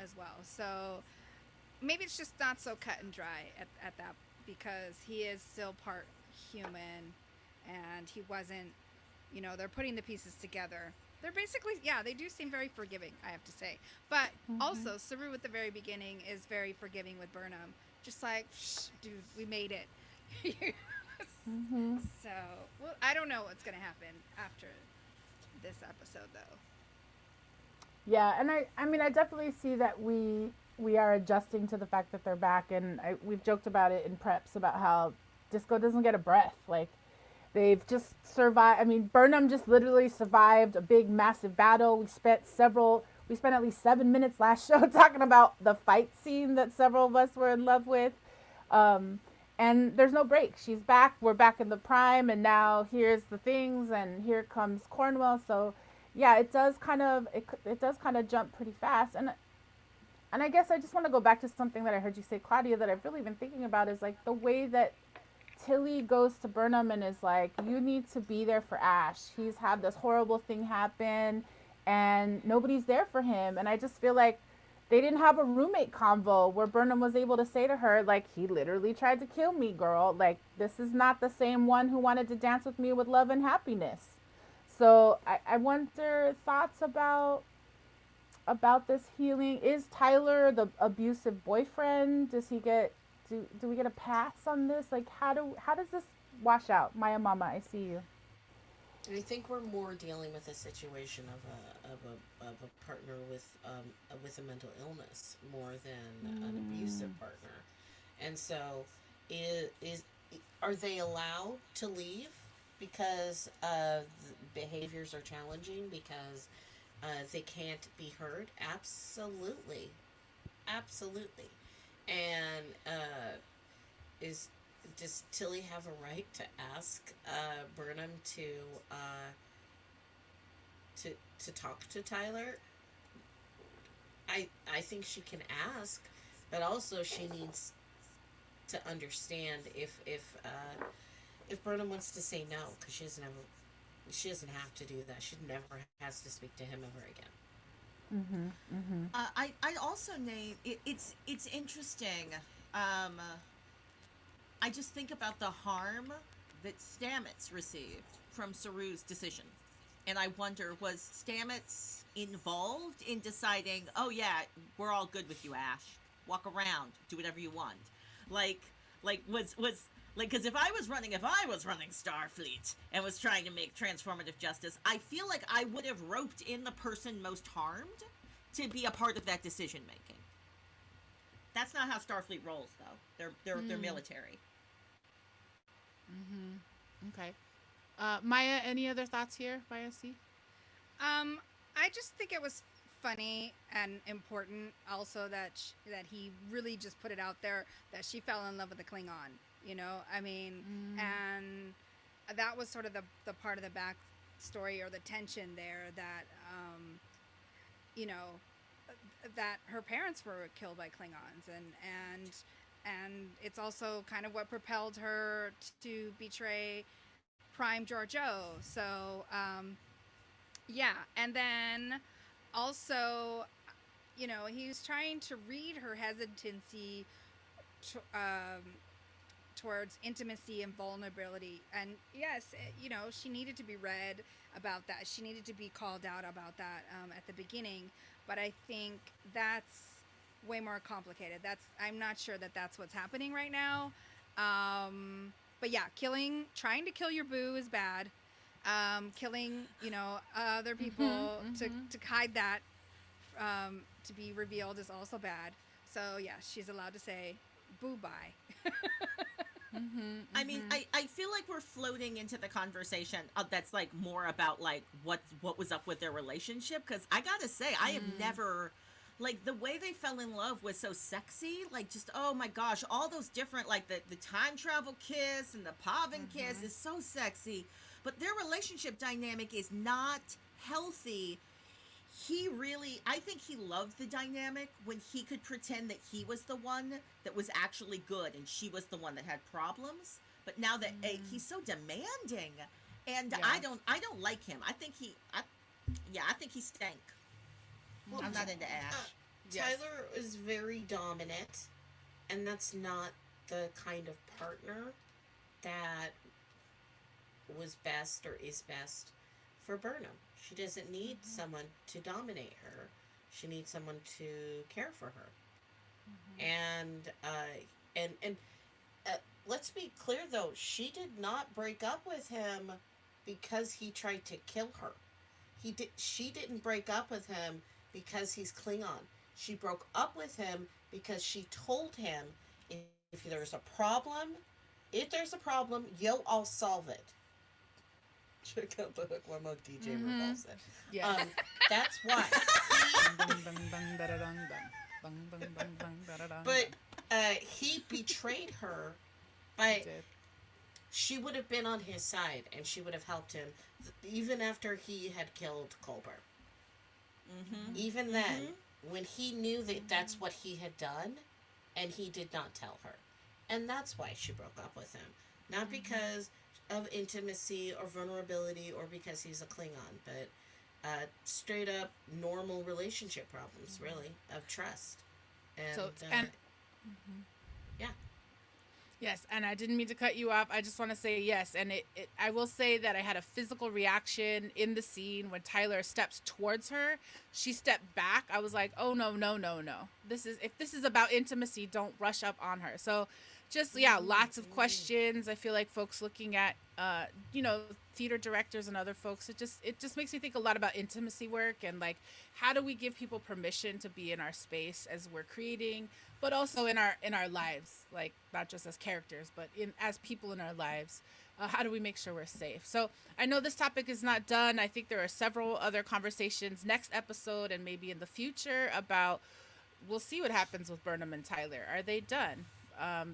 as well. So maybe it's just not so cut and dry at that, because he is still part human, and he wasn't, they're putting the pieces together. They're basically, they do seem very forgiving, I have to say. But also, Saru at the very beginning is very forgiving with Burnham. Just like, dude, we made it. So, well, I don't know what's going to happen after this episode, though. Yeah, and I mean, I definitely see that we are adjusting to the fact that they're back, and we've joked about it in preps about how Disco doesn't get a breath. Like, they've just survived. I mean, Burnham just literally survived a big, massive battle. We spent at least 7 minutes last show talking about the fight scene that several of us were in love with. And there's no break. She's back. We're back in the prime, and now here's the things, and here comes Cornwell. So, yeah, it does kind of jump pretty fast. And I guess I just want to go back to something that I heard you say, Claudia, that I've really been thinking about, is like the way that Tilly goes to Burnham and is like, you need to be there for Ash. He's had this horrible thing happen and nobody's there for him. And I just feel like they didn't have a roommate convo where Burnham was able to say to her, like, he literally tried to kill me, girl. Like, this is not the same one who wanted to dance with me with love and happiness. So I wonder thoughts about this healing. Is Tyler the abusive boyfriend? Does he get do we get a pass on this? Like, how does this wash out? Maya Mama, I see you. I think we're more dealing with a situation of a partner with a mental illness more than an abusive partner, and so are they allowed to leave because behaviors are challenging, because they can't be heard? Absolutely, absolutely. And does Tilly have a right to ask Burnham to talk to Tyler? I think she can ask, but also she needs to understand if Burnham wants to say no, because she doesn't have to do that. She never has to speak to him ever again. I also name it's interesting. I just think about the harm that Stamets received from Saru's decision, and I wonder, was Stamets involved in deciding, oh yeah, we're all good with you, Ash, walk around, do whatever you want, like was like, because if I was running Starfleet and was trying to make transformative justice, I feel like I would have roped in the person most harmed to be a part of that decision making. That's not how Starfleet rolls, though. They're military. Okay. Maya, any other thoughts here? Maya C? I just think it was funny and important also that he really just put it out there that she fell in love with a Klingon. I mean, and that was sort of the part of the backstory or the tension there that, that her parents were killed by Klingons, and it's also kind of what propelled her to betray Prime Georgiou. So, yeah, and then also, he was trying to read her hesitancy towards intimacy and vulnerability. And yes, she needed to be read about that. She needed to be called out about that at the beginning. But I think that's way more complicated. I'm not sure that that's what's happening right now. But yeah, trying to kill your boo is bad. Killing, other people to hide that to be revealed is also bad. So yeah, she's allowed to say boo bye. I mean, I feel like we're floating into the conversation that's like more about like what was up with their relationship, because I gotta say I have never, like, the way they fell in love was so sexy, like, just, oh my gosh, all those different, like, the time travel kiss and the Pavin kiss is so sexy, but their relationship dynamic is not healthy. He really, I think he loved the dynamic when he could pretend that he was the one that was actually good and she was the one that had problems. But now that he's so demanding, and I don't like him. I think I think he stank. Well, I'm not into Ash. Tyler is very dominant, and that's not the kind of partner that was best or is best for Burnham. She doesn't need someone to dominate her. She needs someone to care for her. And let's be clear though, she did not break up with him because he tried to kill her. She didn't break up with him because he's Klingon. She broke up with him because she told him, if there's a problem, yo, I'll solve it. Check out the hook one more DJ Revolve said. Yeah. That's why. But he betrayed her, but she would have been on his side and she would have helped him even after he had killed Colbert. Even then, when he knew that that's what he had done, and he did not tell her. And that's why she broke up with him. Not because of intimacy or vulnerability or because he's a Klingon, but straight up normal relationship problems, really, of trust. And, yeah. Yes, and I didn't mean to cut you off. I just want to say yes, and I will say that I had a physical reaction in the scene when Tyler steps towards her. She stepped back. I was like, "Oh no, no, no, no! If this is about intimacy, don't rush up on her." So, just lots of questions. I feel like folks looking at, theater directors and other folks. It just makes me think a lot about intimacy work and like how do we give people permission to be in our space as we're creating, but also in our lives, like not just as characters, but as people in our lives. How do we make sure we're safe? So I know this topic is not done. I think there are several other conversations next episode and maybe in the future about. We'll see what happens with Burnham and Tyler. Are they done?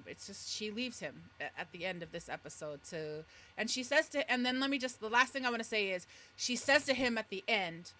It's just she leaves him at the end of this episode and she says and then the last thing I want to say is she says to him at the end,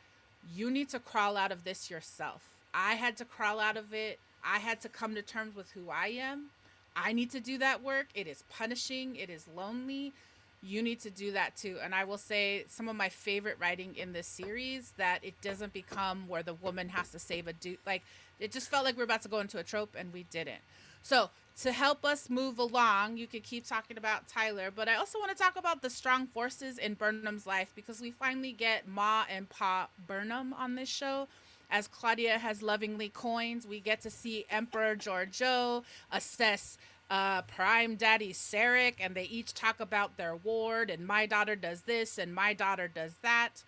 you need to crawl out of this yourself. I had to crawl out of it. I had to come to terms with who I am. I need to do that work. It is punishing. It is lonely. You need to do that too. And I will say some of my favorite writing in this series that it doesn't become where the woman has to save a dude. Like it just felt like we're about to go into a trope and we didn't. So to help us move along, you could keep talking about Tyler, but I also want to talk about the strong forces in Burnham's life because we finally get Ma and Pa Burnham on this show. As Claudia has lovingly coined, we get to see Emperor Georgiou assess Prime Daddy Sarek, and they each talk about their ward, and my daughter does this, and my daughter does that.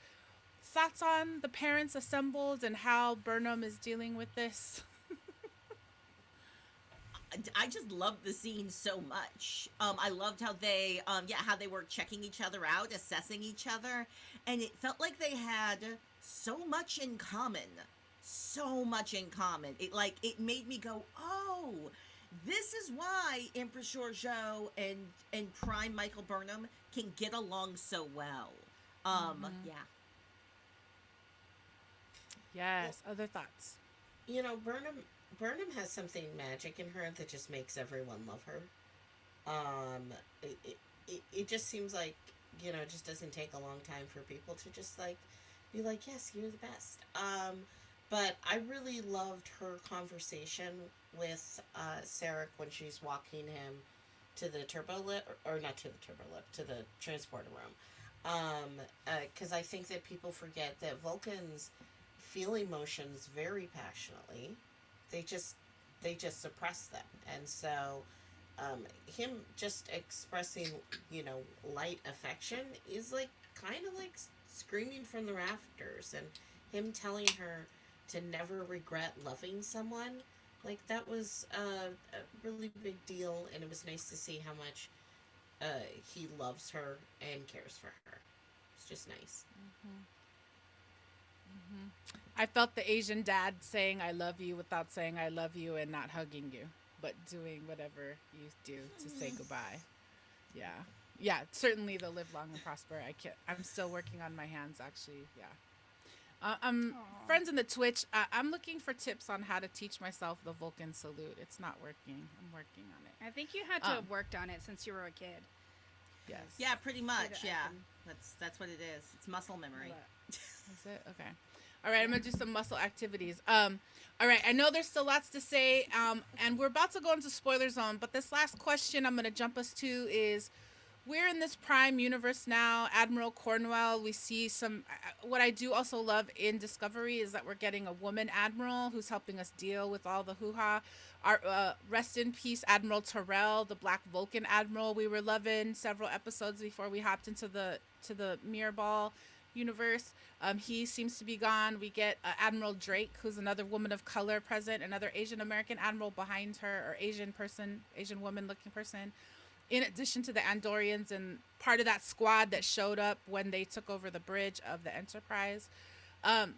Thoughts on the parents assembled and how Burnham is dealing with this? I just loved the scene so much. I loved how they, were checking each other out, assessing each other, and it felt like they had so much in common. So much in common. It made me go, oh, this is why Empress Georgiou and Prime Michael Burnham can get along so well. Yeah. Yes. Other thoughts? Burnham has something magic in her that just makes everyone love her. It just seems like, it just doesn't take a long time for people to just like be like, yes, you're the best. But I really loved her conversation with Sarek when she's walking him to the turbo lift, or not to the turbo lift, to the transporter room. Because I think that people forget that Vulcans feel emotions very passionately. They just suppress them, and so him just expressing light affection is like kind of like screaming from the rafters, and him telling her to never regret loving someone, Like, that was a really big deal, and it was nice to see how much he loves her and cares for her. It's just nice. I felt the Asian dad saying "I love you" without saying "I love you" and not hugging you, but doing whatever you do to say goodbye. Yeah, yeah. Certainly, the live long and prosper. I'm still working on my hands, actually. Yeah. Friends in the Twitch. I'm looking for tips on how to teach myself the Vulcan salute. It's not working. I'm working on it. I think you had to have worked on it since you were a kid. Yes. Yeah, pretty much. I Yeah, can- that's what it is. It's muscle memory. Is it? Okay. All right, I'm going to do some muscle activities. All right, I know there's still lots to say, and we're about to go into spoiler zone, but this last question I'm going to jump us to is, we're in this prime universe now. Admiral Cornwell, we see some, what I do also love in Discovery is that we're getting a woman admiral who's helping us deal with all the hoo-ha. Our rest in peace, Admiral Terrell, the Black Vulcan admiral we were loving several episodes before we hopped into the Mirror Ball universe. He seems to be gone. We get Admiral Drake, who's another woman of color present, another Asian American admiral behind her, or Asian woman looking person, in addition to the Andorians and part of that squad that showed up when they took over the bridge of the Enterprise.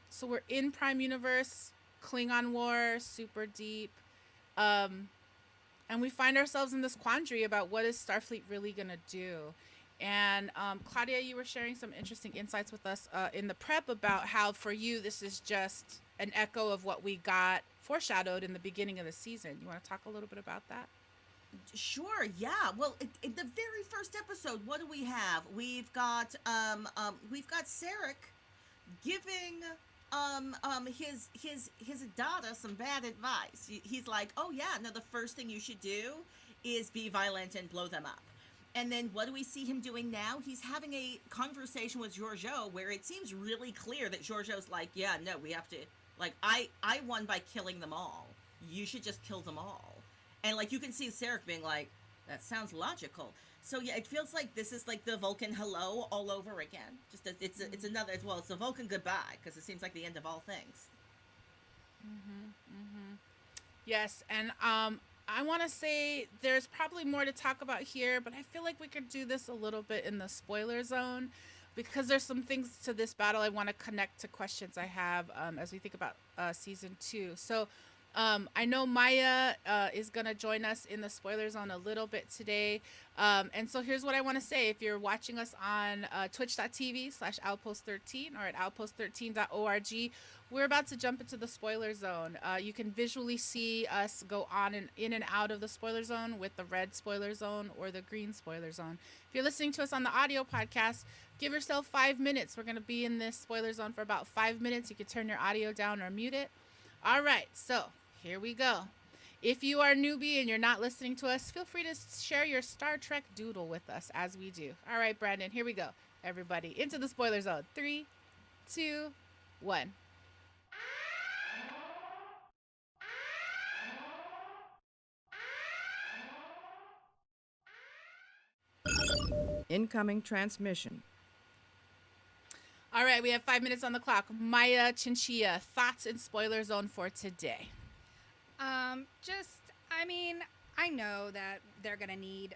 So we're in Prime Universe, Klingon War, super deep. And we find ourselves in this quandary about what is Starfleet really going to do. And Claudia, you were sharing some interesting insights with us in the prep about how, for you, this is just an echo of what we got foreshadowed in the beginning of the season. You want to talk a little bit about that? Sure. Yeah. Well, in the very first episode, what do we have? We've got Sarek giving his daughter some bad advice. He's like, oh yeah, no, the first thing you should do is be violent and blow them up. And then what do we see him doing now? He's having a conversation with Georgiou where it seems really clear that Georgiou's like, yeah, no, we have to, like, I won by killing them all. You should just kill them all. And, like, you can see Sarek being like, that sounds logical. So, yeah, it feels like this is, like, the Vulcan hello all over again. Just, it's another, well, it's the Vulcan goodbye, because it seems like the end of all things. Yes, and I want to say there's probably more to talk about here, but I feel like we could do this a little bit in the spoiler zone, because there's some things to this battle I want to connect to questions I have as we think about season 2. So I know Maia is going to join us in the spoiler zone a little bit today. And so here's what I want to say. If you're watching us on twitch.tv/outpost13 or at outpost13.org, we're about to jump into the spoiler zone. You can visually see us go on and in and out of the spoiler zone with the red spoiler zone or the green spoiler zone. If you're listening to us on the audio podcast, give yourself 5 minutes. We're going to be in this spoiler zone for about 5 minutes. You can turn your audio down or mute it. All right, so here we go. If you are a newbie and you're not listening to us, feel free to share your Star Trek doodle with us as we do. All right, Brandon, here we go. Everybody, into the spoiler zone. 3, 2, 1. Incoming transmission. All right, we have 5 minutes on the clock. Maia, Chinchilla, thoughts in spoiler zone for today? I know that they're going to need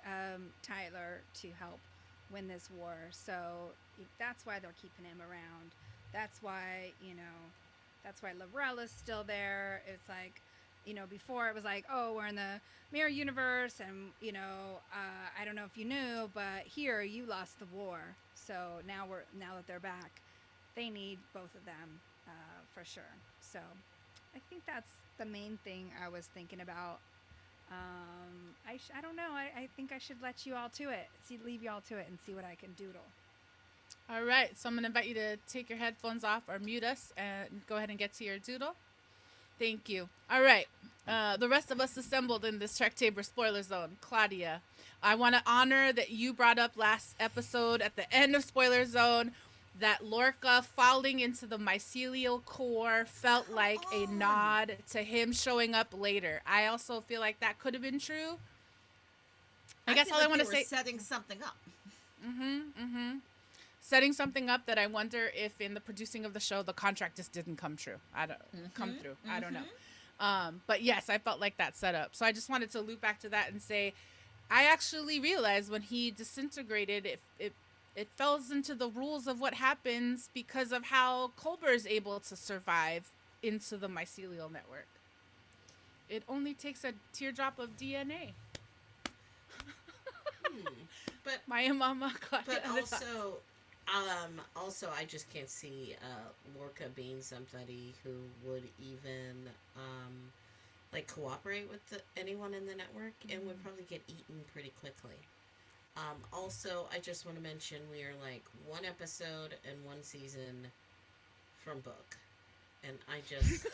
Tyler to help win this war. So that's why they're keeping him around. That's why, Larella's still there. It's like, before it was like, oh, we're in the mirror universe and, I don't know if you knew, but here you lost the war. So now that they're back, they need both of them for sure. So I think that's the main thing I was thinking about. I don't know. I think I should let you all to it. Leave you all to it and see what I can doodle. All right, so I'm going to invite you to take your headphones off or mute us and go ahead and get to your doodle. Thank you. All right, the rest of us assembled in this Trek Tabor spoiler zone. Claudia, I want to honor that you brought up last episode at the end of spoiler zone that Lorca falling into the mycelial core felt like a nod to him showing up later. I also feel like that could have been true. I guess all I want to say, setting something up. Setting something up that I wonder if in the producing of the show the contract just didn't come true. I don't know. But yes, I felt like that setup. So I just wanted to loop back to that and say, I actually realized when he disintegrated, it falls into the rules of what happens because of how Culber is able to survive into the mycelial network. It only takes a teardrop of DNA. But My mama, Claudia. but also I just can't see Lorca being somebody who would even like cooperate with anyone in the network and would probably get eaten pretty quickly. Also, I just want to mention we are like one episode and one season from book, and I just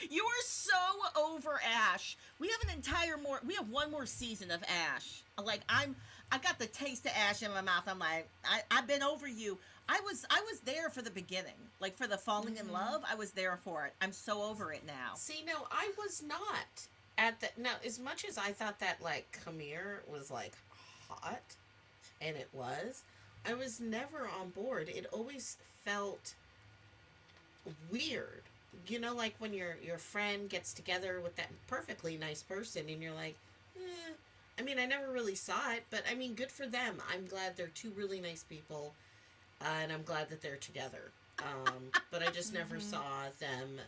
You are so over Ash. We have one more season of Ash. Like I got the taste of Ash in my mouth. I'm like, I've been over you. I was there for the beginning. Like for the falling in love, I was there for it. I'm so over it now. see. No, I was not at the now. As much as I thought that like Khmer was like hot, and it was, I was never on board. It always felt weird. You know, like when your friend gets together with that perfectly nice person and you're like, I mean, I never really saw it, but I mean, good for them. I'm glad they're two really nice people, and I'm glad that they're together. But I just never saw them.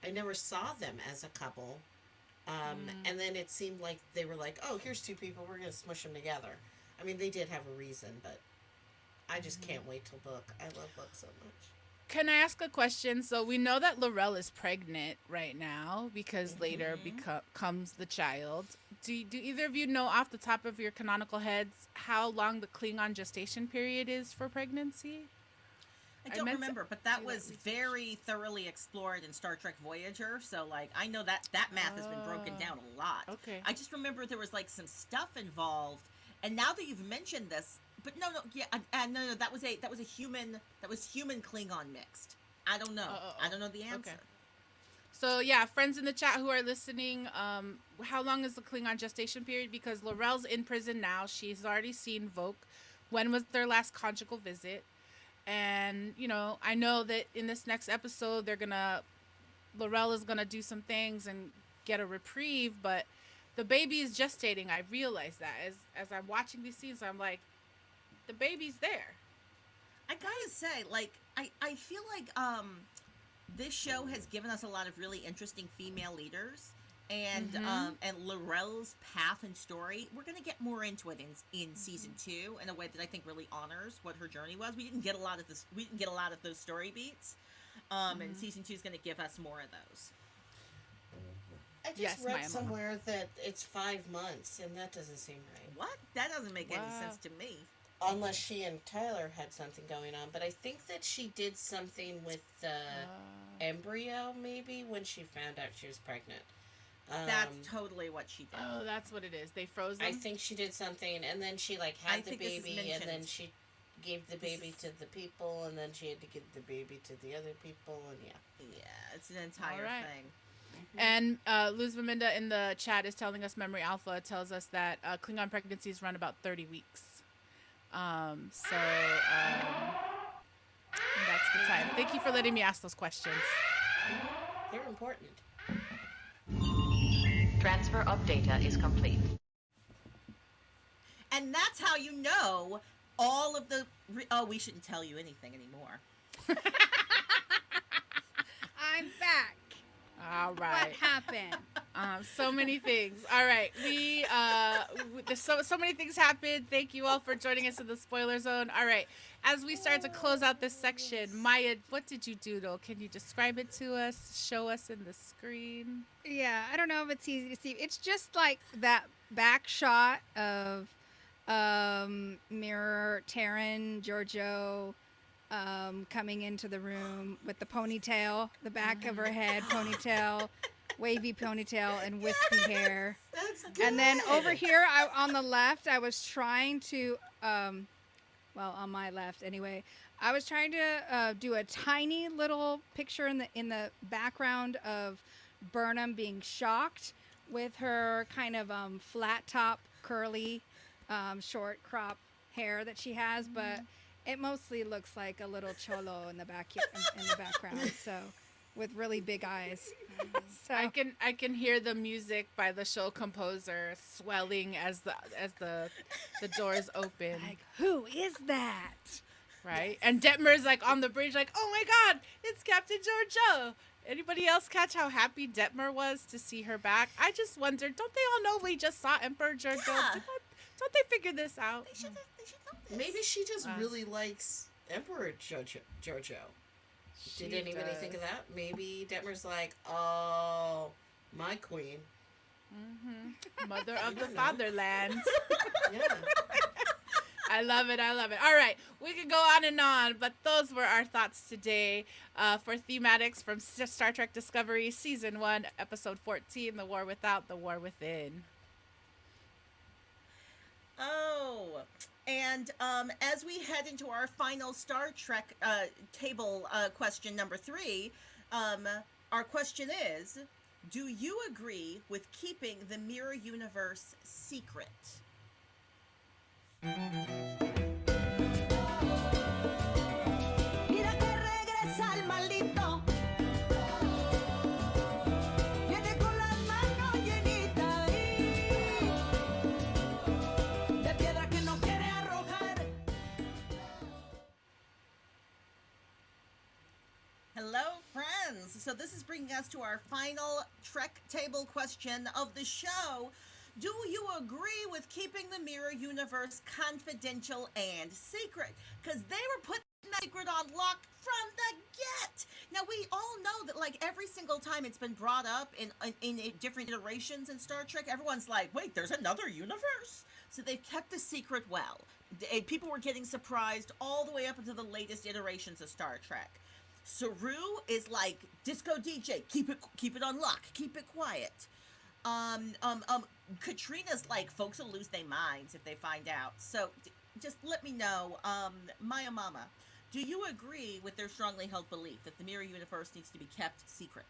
I never saw them as a couple. And then it seemed like they were like, oh, here's two people. We're going to smush them together. I mean, they did have a reason, but I just can't wait till book. I love book so much. Can I ask a question? So we know that Laurel is pregnant right now because later comes the child. Do either of you know off the top of your canonical heads how long the Klingon gestation period is for pregnancy? I don't remember, but that was very thoroughly explored in Star Trek Voyager. So, like, I know that math has been broken down a lot. Okay. I just remember there was like some stuff involved, and now that you've mentioned this, but no, that was a human Klingon mixed. I don't know. I don't know the answer. Okay. So yeah, friends in the chat who are listening, how long is the Klingon gestation period? Because Laurel's in prison now. She's already seen Voke. When was their last conjugal visit? And, you know, I know that in this next episode, Laurel is going to do some things and get a reprieve, but the baby is gestating. I realize that as I'm watching these scenes, I'm like, the baby's there. I gotta say, like, I feel like, this show has given us a lot of really interesting female leaders, and Laurel's path and story. We're gonna get more into it in season 2 in a way that I think really honors what her journey was. We didn't get a lot of this. We didn't get a lot of those story beats, and season 2 is gonna give us more of those. I just read somewhere that it's 5 months, and that doesn't seem right. What? That doesn't make any sense to me. Unless she and Tyler had something going on. But I think that she did something with the embryo, maybe, when she found out she was pregnant. That's totally what she did. Oh, that's what it is. They froze them? I think she did something, and then she, like, had the baby, and then she gave the baby to the people, and then she had to give the baby to the other people, and Yeah, it's an entire thing. And Luz Vaminda in the chat is telling us Memory Alpha tells us that Klingon pregnancies run about 30 weeks. That's the time. Thank you for letting me ask those questions. They're important. Transfer of data is complete. And that's how you know all of the... we shouldn't tell you anything anymore. I'm back. All right. What happened? So many things. All right. There's so many things happened. Thank you all for joining us in the spoiler zone. All right. As we start to close out this section, Maya, what did you do, though? Can you describe it to us? Show us in the screen? Yeah, I don't know if it's easy to see. It's just like that back shot of Mirror, Taryn, Giorgio coming into the room with the ponytail, the back of her head ponytail, wavy ponytail, and wispy hair. That's good. And then over here on the left, I was trying to, on my left anyway, I was trying to do a tiny little picture in the background of Burnham being shocked with her kind of flat top, curly, short crop hair that she has, but it mostly looks like a little cholo in the background. So with really big eyes. So I can hear the music by the show composer swelling as the doors open. like, who is that? Right? And Detmer's like on the bridge, like, oh my god, it's Captain Georgiou. Anybody else catch how happy Detmer was to see her back? I just wondered, don't they all know we just saw Emperor Georgiou? Yeah. Don't they figure this out? They should know this. Maybe she just really likes Emperor Giorgio. Did anybody think of that? Maybe Detmer's like, oh, my queen. Mm-hmm. Mother of the fatherland. Yeah. I love it. I love it. All right. We could go on and on, but those were our thoughts today for thematics from Star Trek Discovery Season 1, Episode 14, The War Without, The War Within. Oh, and as we head into our final Star Trek table question number 3, our question is, do you agree with keeping the Mirror Universe secret? Mira que regresa el maldito. Viene con las manos llenitas de piedra que no quiere arrojar. Hello, friends. So this is bringing us to our final Trek table question of the show. Do you agree with keeping the Mirror Universe confidential and secret? Because they were putting that secret on lock from the get. Now, we all know that, like, every single time it's been brought up in different iterations in Star Trek, everyone's like, wait, there's another universe? So they've kept the secret well. People were getting surprised all the way up into the latest iterations of Star Trek. Saru is like, disco DJ, keep it on lock, keep it quiet. Katrina's like, folks will lose their minds if they find out. So just let me know, Maya Mama, do you agree with their strongly held belief that the Mirror Universe needs to be kept secret?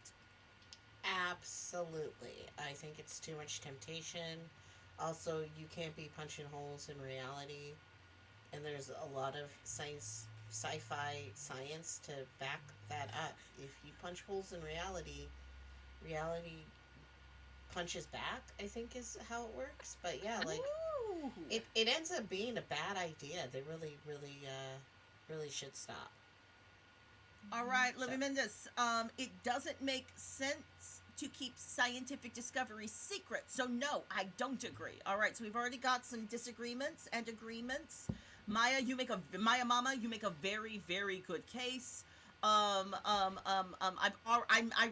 Absolutely. I think it's too much temptation. Also, you can't be punching holes in reality. And there's a lot of sci-fi science to back that up. If you punch holes in reality punches back, I think is how it works. But yeah, like it ends up being a bad idea. They really should stop. All right, Libby Mendes, it doesn't make sense to keep scientific discoveries secret. So no, I don't agree. All right, so we've already got some disagreements and agreements. Maya Mama, you make a very, very good case. I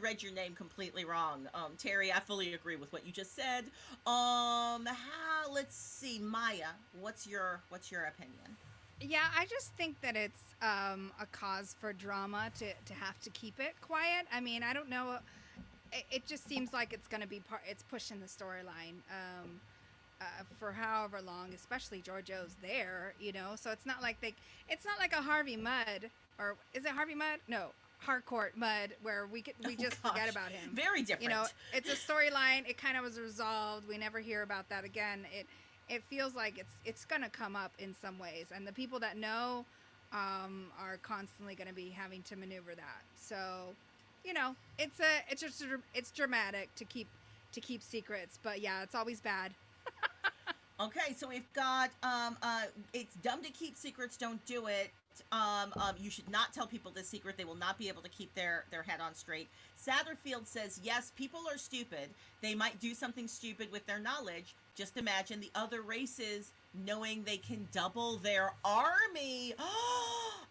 read your name completely wrong. Terry, I fully agree with what you just said. Let's see, Maya, what's your opinion? Yeah, I just think that it's a cause for drama to have to keep it quiet. I mean, I don't know. It just seems like it's going to be it's pushing the storyline for however long, especially Giorgio's there, you know. So it's not like a Harvey Mudd, or is it Harvey Mudd? No, Harcourt Mudd, where we just forget about him. Very different. You know, it's a storyline. It kind of was resolved. We never hear about that again. It feels like it's going to come up in some ways, and the people that know are constantly going to be having to maneuver that. So, you know, it's dramatic to keep secrets, but yeah, it's always bad. Okay, so we've got it's dumb to keep secrets, don't do it. You should not tell people this secret. They will not be able to keep their head on straight. Satterfield says, yes, people are stupid. They might do something stupid with their knowledge. Just imagine the other races knowing they can double their army.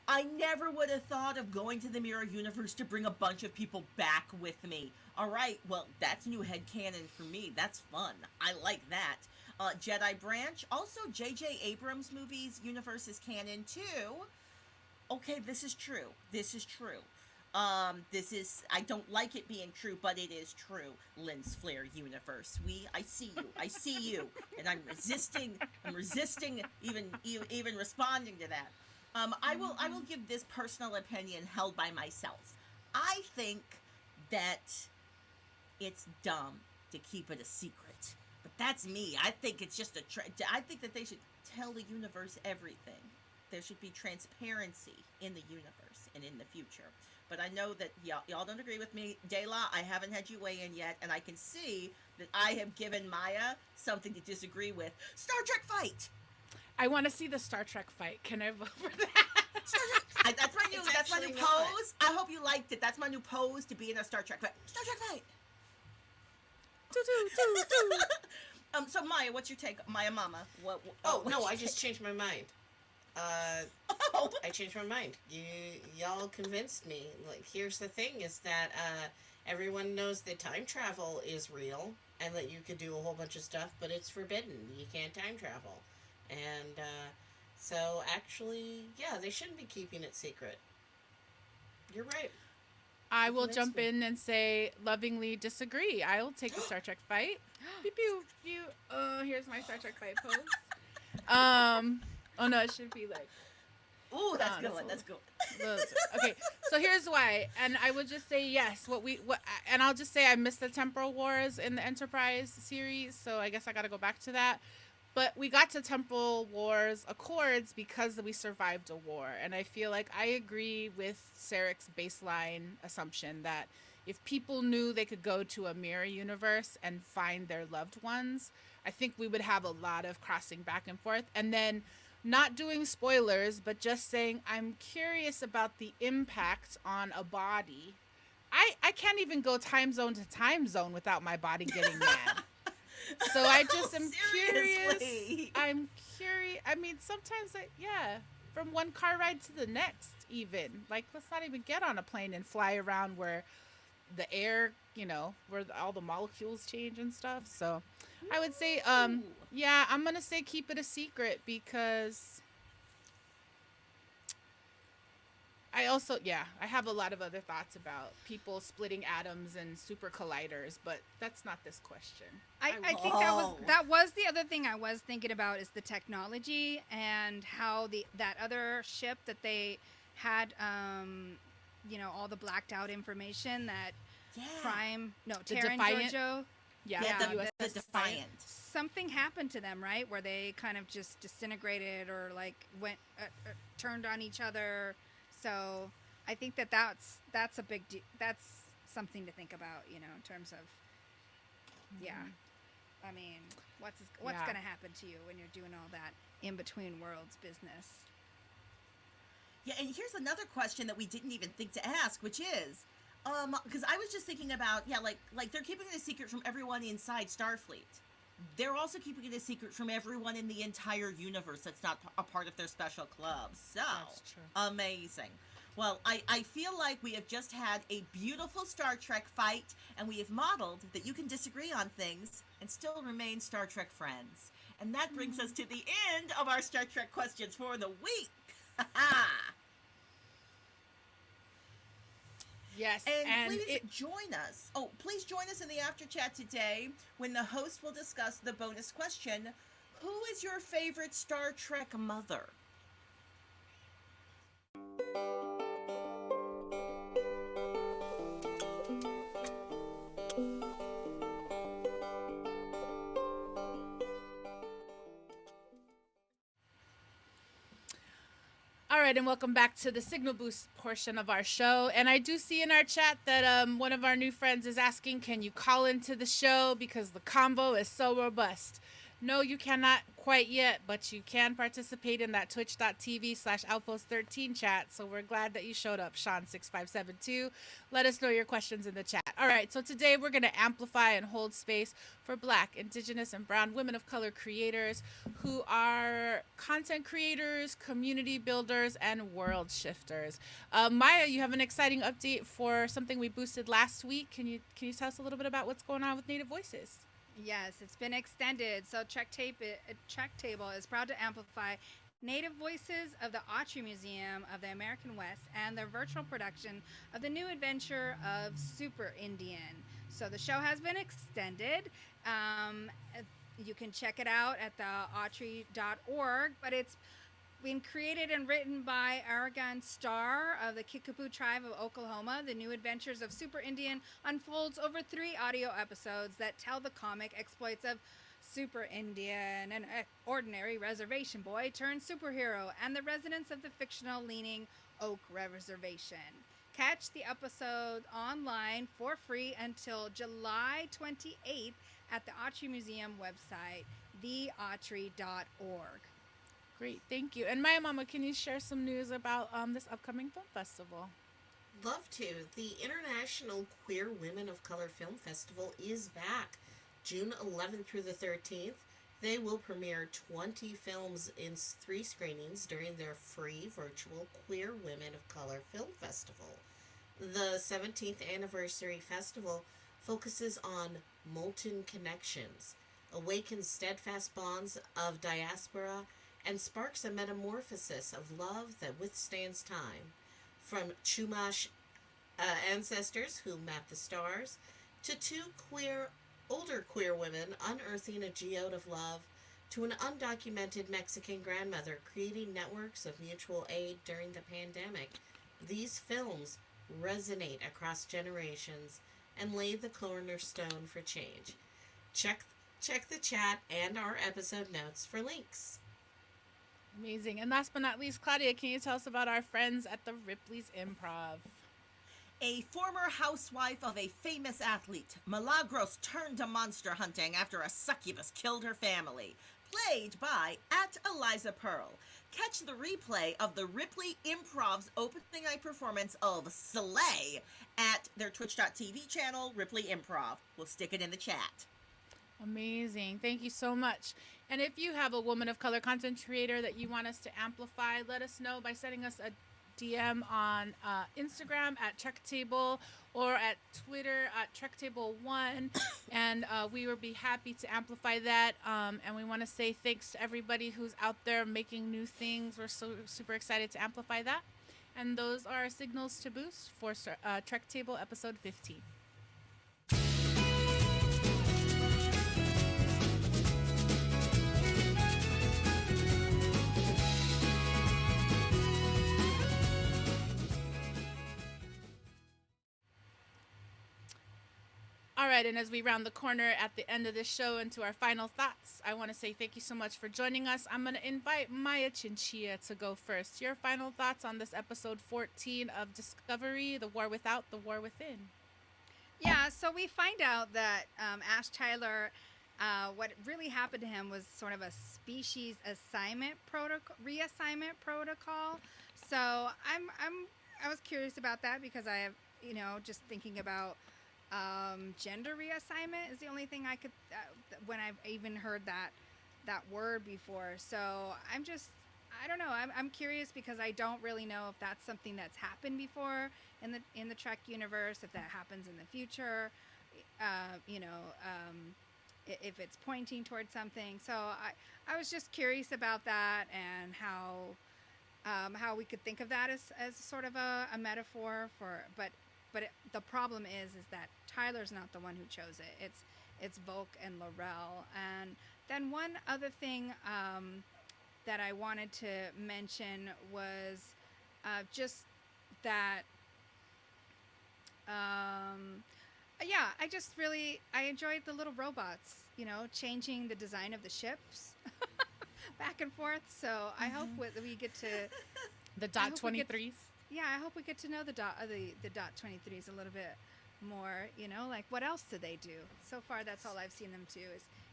I never would have thought of going to the Mirror Universe to bring a bunch of people back with me. All right, well, that's new headcanon for me. That's fun. I like that. Jedi Branch. Also, J.J. Abrams' movies universe is canon, too. Okay, this is true. I don't like it being true, but it is true. Lens Flare universe. I see you, and I'm resisting even responding to that. I will give this personal opinion held by myself. I think that it's dumb to keep it a secret, but that's me. I think it's just I think that they should tell the universe everything. there should be transparency in the universe and in the future. But I know that y'all don't agree with me. De La, I haven't had you weigh in yet, and I can see that I have given Maia something to disagree with. Star Trek fight! I want to see the Star Trek fight. Can I vote for that? That's my new actually not. pose. I hope you liked it. That's my new pose to be in a Star Trek fight. Star Trek fight! So Maia, what's your take? Maia Mama. No, I just changed my mind. I changed my mind. Y'all convinced me. Like, here's the thing: is that everyone knows that time travel is real and that you could do a whole bunch of stuff, but it's forbidden. You can't time travel, and so actually, yeah, they shouldn't be keeping it secret. You're right. I will jump in and say lovingly disagree. I will take the Star Trek fight. Pew pew pew. Here's my Star Trek fight pose. Oh no, it should be like. Ooh, that's good one. That's good. Okay, so here's why, and I would just say yes. And I'll just say I missed the Temporal Wars in the Enterprise series, so I guess I got to go back to that. But we got to Temporal Wars Accords because we survived a war. And I feel like I agree with Sarek's baseline assumption that if people knew they could go to a mirror universe and find their loved ones, I think we would have a lot of crossing back and forth. And then not doing spoilers, but just saying I'm curious about the impact on a body. I can't even go time zone to time zone without my body getting mad. So I just am curious. I'm curious. I mean, sometimes, from one car ride to the next, even. Like, let's not even get on a plane and fly around where the air, where all the molecules change and stuff. So I would say, I'm going to say keep it a secret because I also, I have a lot of other thoughts about people splitting atoms and super colliders, but that's not this question. I think that was the other thing I was thinking about is the technology and how that other ship that they had, all the blacked out information that Terran Giorgio. The Defiant. Something happened to them, right? Where they kind of just disintegrated or like went turned on each other. So I think that's a big that's something to think about, in terms of, I mean, what's going to happen to you when you're doing all that in between worlds business? Yeah, and here's another question that we didn't even think to ask, which is, because I was just thinking about, like they're keeping it a secret from everyone inside Starfleet. They're also keeping it a secret from everyone in the entire universe that's not a part of their special club. So, that's true. Amazing. Well, I feel like we have just had a beautiful Star Trek fight, and we have modeled that you can disagree on things and still remain Star Trek friends. And that brings us to the end of our Star Trek questions for the week. Yes, and please join us. Oh, please join us in the after chat today when the host will discuss the bonus question: who is your favorite Star Trek mother? All right, and welcome back to the Signal Boost portion of our show. And I do see in our chat that one of our new friends is asking, can you call into the show because the combo is so robust? No, you cannot quite yet, but you can participate in that twitch.tv/outpost13 chat. So we're glad that you showed up, Sean6572. Let us know your questions in the chat. All right, so today we're going to amplify and hold space for Black, Indigenous, and Brown women of color creators who are content creators, community builders, and world shifters. Maia, you have an exciting update for something we boosted last week. Can you tell us a little bit about what's going on with Native Voices? Yes, it's been extended. So Trek Table is proud to amplify Native voices of the Autry Museum of the American West and their virtual production of the new adventure of Super Indian. So the show has been extended. You can check it out at the autry.org, but it's been created and written by Aragon Starr of the Kickapoo tribe of Oklahoma. The new adventures of Super Indian unfolds over 3 audio episodes that tell the comic exploits of super Indian, an ordinary reservation boy turned superhero, and the residents of the fictional-leaning Oak Reservation. Catch the episode online for free until July 28th at the Autry Museum website, theautry.org. Great, thank you. And Maya Mama, can you share some news about this upcoming film festival? Love to. The International Queer Women of Color Film Festival is back. June 11th through the 13th. They will premiere 20 films in 3 screenings during their free virtual Queer Women of Color Film Festival. The 17th anniversary festival focuses on molten connections, awakens steadfast bonds of diaspora, and sparks a metamorphosis of love that withstands time. From Chumash ancestors who map the stars, to 2 older queer women unearthing a geode of love, to an undocumented Mexican grandmother creating networks of mutual aid during the pandemic. These films resonate across generations and lay the cornerstone for change. Check the chat and our episode notes for links. Amazing. And last but not least, Claudia, can you tell us about our friends at the Ripley's Improv? A former housewife of a famous athlete, Milagros turned to monster hunting after a succubus killed her family. Played by @Eliza Pearl. Catch the replay of the Ripley Improv's opening night performance of Slay at their twitch.tv channel, Ripley Improv. We'll stick it in the chat. Amazing. Thank you so much. And if you have a woman of color content creator that you want us to amplify, let us know by sending us a DM on Instagram at TrekTable or at Twitter at TrekTable1, and we will be happy to amplify that. And we want to say thanks to everybody who's out there making new things. We're so super excited to amplify that. And those are our signals to boost for TrekTable episode 15. All right, and as we round the corner at the end of this show into our final thoughts, I want to say thank you so much for joining us. I'm going to invite Maya Chinchilla to go first. Your final thoughts on this episode 14 of Discovery, The War Without, The War Within. Yeah, so we find out that Ash Tyler, what really happened to him was sort of a species reassignment protocol. So I was curious about that because I have, just thinking about gender reassignment is the only thing I could when I've even heard that word before. So I don't know. I'm curious because I don't really know if that's something that's happened before in the Trek universe, if that happens in the future, if it's pointing towards something. So I was just curious about that and how we could think of that as sort of a metaphor for, but the problem is that Tyler's not the one who chose it. It's Volk and Laurel. And then one other thing that I wanted to mention was just that, I enjoyed the little robots, changing the design of the ships back and forth. So I hope we get to the dot 23s. Yeah, I hope we get to know the dot 23s a little bit more. Like what else do they do? So far, that's all I've seen them do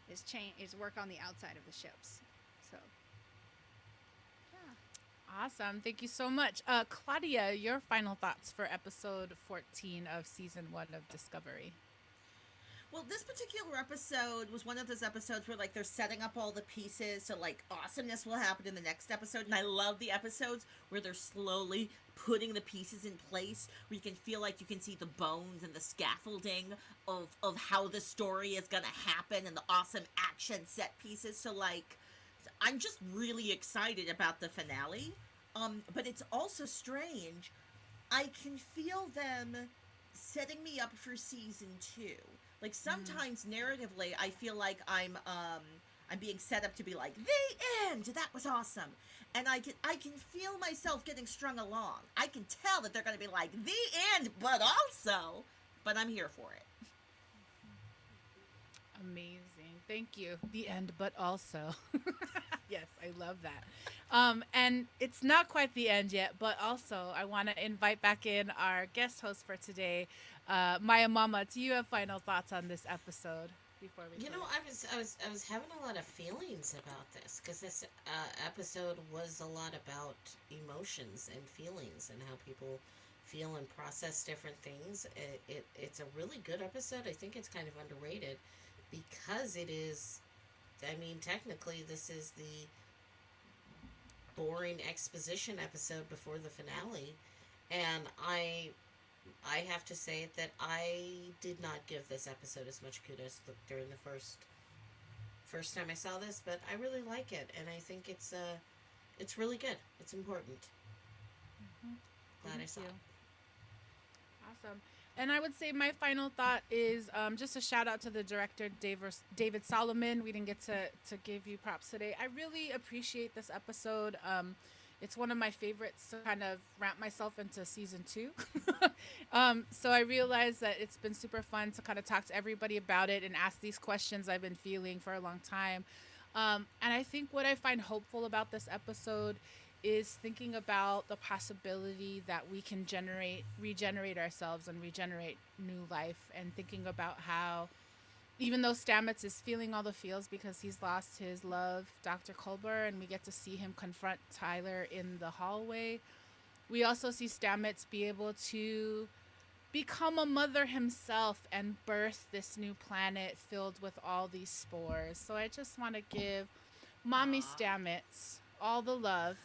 is work on the outside of the ships. So, yeah. Awesome. Thank you so much. Claudia, your final thoughts for episode 14 of season 1 of Discovery. Well, this particular episode was one of those episodes where, they're setting up all the pieces, so, awesomeness will happen in the next episode. And I love the episodes where they're slowly putting the pieces in place, where you can feel like you can see the bones and the scaffolding of how the story is going to happen and the awesome action set pieces. So, I'm just really excited about the finale. But it's also strange. I can feel them setting me up for season 2. Sometimes narratively, I feel like I'm being set up to be like, the end! That was awesome. And I can feel myself getting strung along. I can tell that they're going to be like, the end, but I'm here for it. Amazing. Thank you. The end, but also. Yes, I love that. And it's not quite the end yet, but also I want to invite back in our guest host for today, Maya Mama. Do you have final thoughts on this episode before we? You know, I was having a lot of feelings about this because this episode was a lot about emotions and feelings and how people feel and process different things. It's a really good episode. I think it's kind of underrated because it is. I mean, technically, this is the boring exposition episode before the finale, and I have to say that I did not give this episode as much kudos during the first time I saw this, but I really like it, and I think it's really good. It's important. Mm-hmm. Glad I saw it. Awesome. And I would say my final thought is just a shout out to the director, David Solomon. We didn't get to give you props today. I really appreciate this episode. It's one of my favorites to kind of wrap myself into season 2. So I realized that it's been super fun to kind of talk to everybody about it and ask these questions I've been feeling for a long time. And I think what I find hopeful about this episode is thinking about the possibility that we can regenerate ourselves and regenerate new life, and thinking about how even though Stamets is feeling all the feels because he's lost his love, Dr. Culber, and we get to see him confront Tyler in the hallway, we also see Stamets be able to become a mother himself and birth this new planet filled with all these spores. So I just want to give Mommy Stamets all the love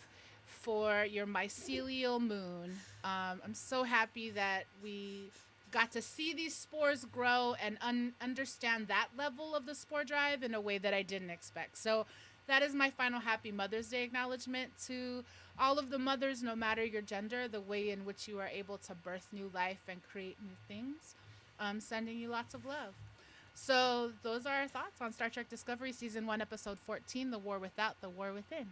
for your mycelial moon. I'm so happy that we got to see these spores grow and understand that level of the spore drive in a way that I didn't expect. So that is my final happy Mother's Day acknowledgement to all of the mothers, no matter your gender, the way in which you are able to birth new life and create new things. Sending you lots of love. So those are our thoughts on Star Trek Discovery Season 1, Episode 14, The War Without, The War Within.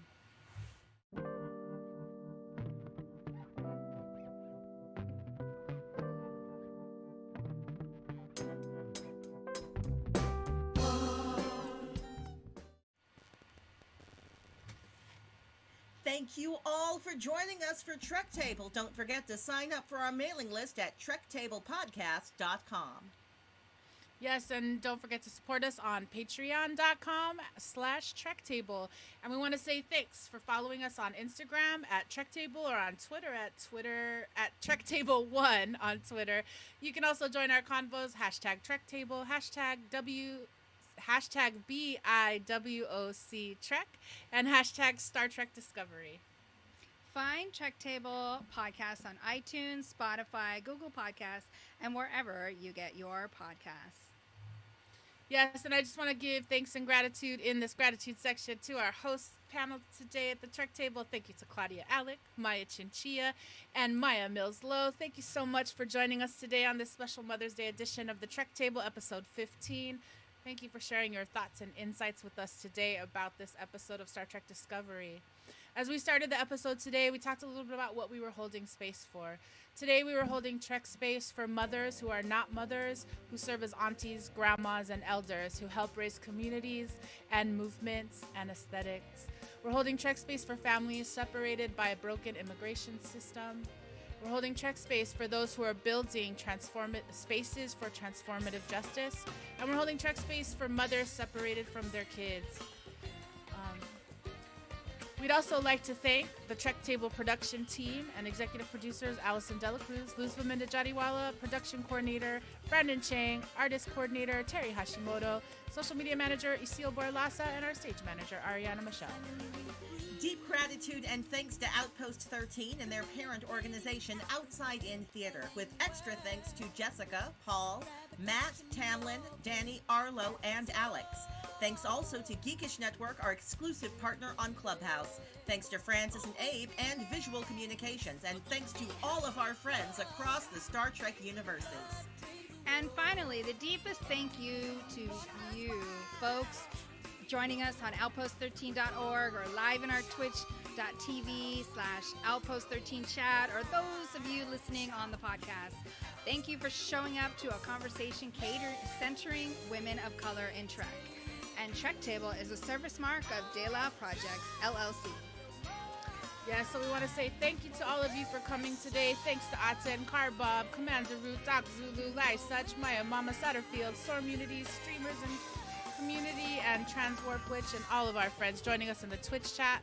Thank you all for joining us for Trek Table. Don't forget to sign up for our mailing list at trektablepodcast.com. Yes, and don't forget to support us on patreon.com/TrekTable. And we want to say thanks for following us on Instagram at TrekTable or on Twitter at TrekTable1 on Twitter. You can also join our convos, #TrekTable, hashtag BIWOC Trek, and #Star Trek Discovery. Find Trek Table podcasts on iTunes, Spotify, Google Podcasts, and wherever you get your podcasts. Yes, and I just want to give thanks and gratitude in this gratitude section to our host panel today at the Trek Table. Thank you to Claudia Alick, Maya Chinchilla, and Maia Mills-Low. Thank you so much for joining us today on this special Mother's Day edition of the Trek Table, episode 15. Thank you for sharing your thoughts and insights with us today about this episode of Star Trek Discovery. As we started the episode today, we talked a little bit about what we were holding space for. Today, we were holding Trek space for mothers who are not mothers, who serve as aunties, grandmas, and elders, who help raise communities and movements and aesthetics. We're holding Trek space for families separated by a broken immigration system. We're holding Trek space for those who are building spaces for transformative justice. And we're holding Trek space for mothers separated from their kids. We'd also like to thank the Trek Table production team and executive producers Alison De La Cruz, Luzviminda Jadiwala, production coordinator Brandon Chang, artist coordinator Terry Hashimoto, social media manager Isil Borlasa, and our stage manager Ariana Michelle. Deep gratitude and thanks to Outpost 13 and their parent organization Outside In Theater, with extra thanks to Jessica, Paul, Matt, Tamlin, Danny, Arlo, and Alex. Thanks also to Geekish Network, our exclusive partner on Clubhouse. Thanks to Francis and Abe and Visual Communications. And thanks to all of our friends across the Star Trek universes. And finally, the deepest thank you to you, folks, joining us on outpost13.org or live in our twitch.tv/outpost13chat, or those of you listening on the podcast. Thank you for showing up to a conversation centering women of color in Trek. And Trek Table is a service mark of De La Projects, LLC. Yeah, so we want to say thank you to all of you for coming today. Thanks to Aten, Carbob, Commander Root, Doc Zulu, Lai Such, Maya, Mama Satterfield, Storm Unity, streamers and community, and Transwarp Witch, and all of our friends joining us in the Twitch chat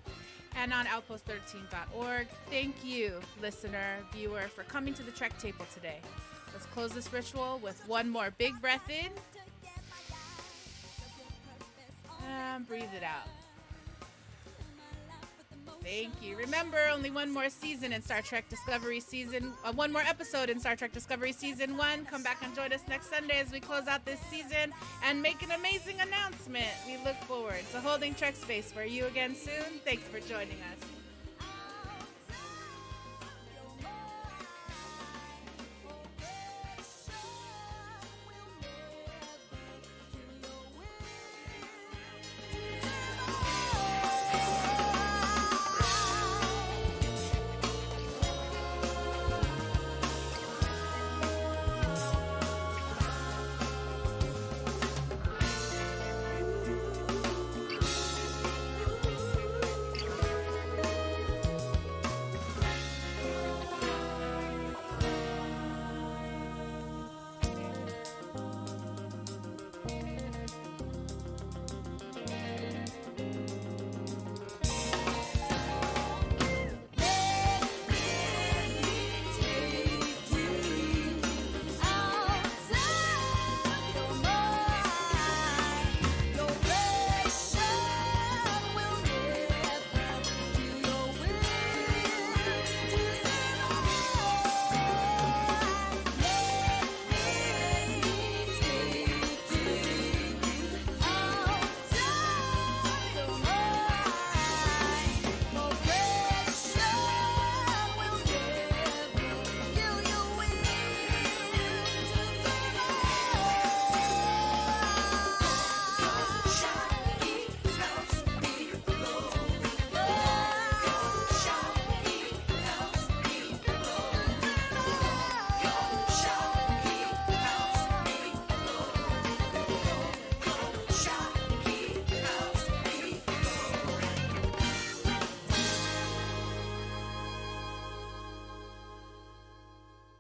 and on outpost13.org. Thank you, listener, viewer, for coming to the Trek Table today. Let's close this ritual with one more big breath in. And breathe it out. Thank you. Remember, only one more season in Star Trek Discovery one more episode in Star Trek Discovery Season 1. Come back and join us next Sunday as we close out this season and make an amazing announcement. We look forward to holding Trek Space for you again soon. Thanks for joining us.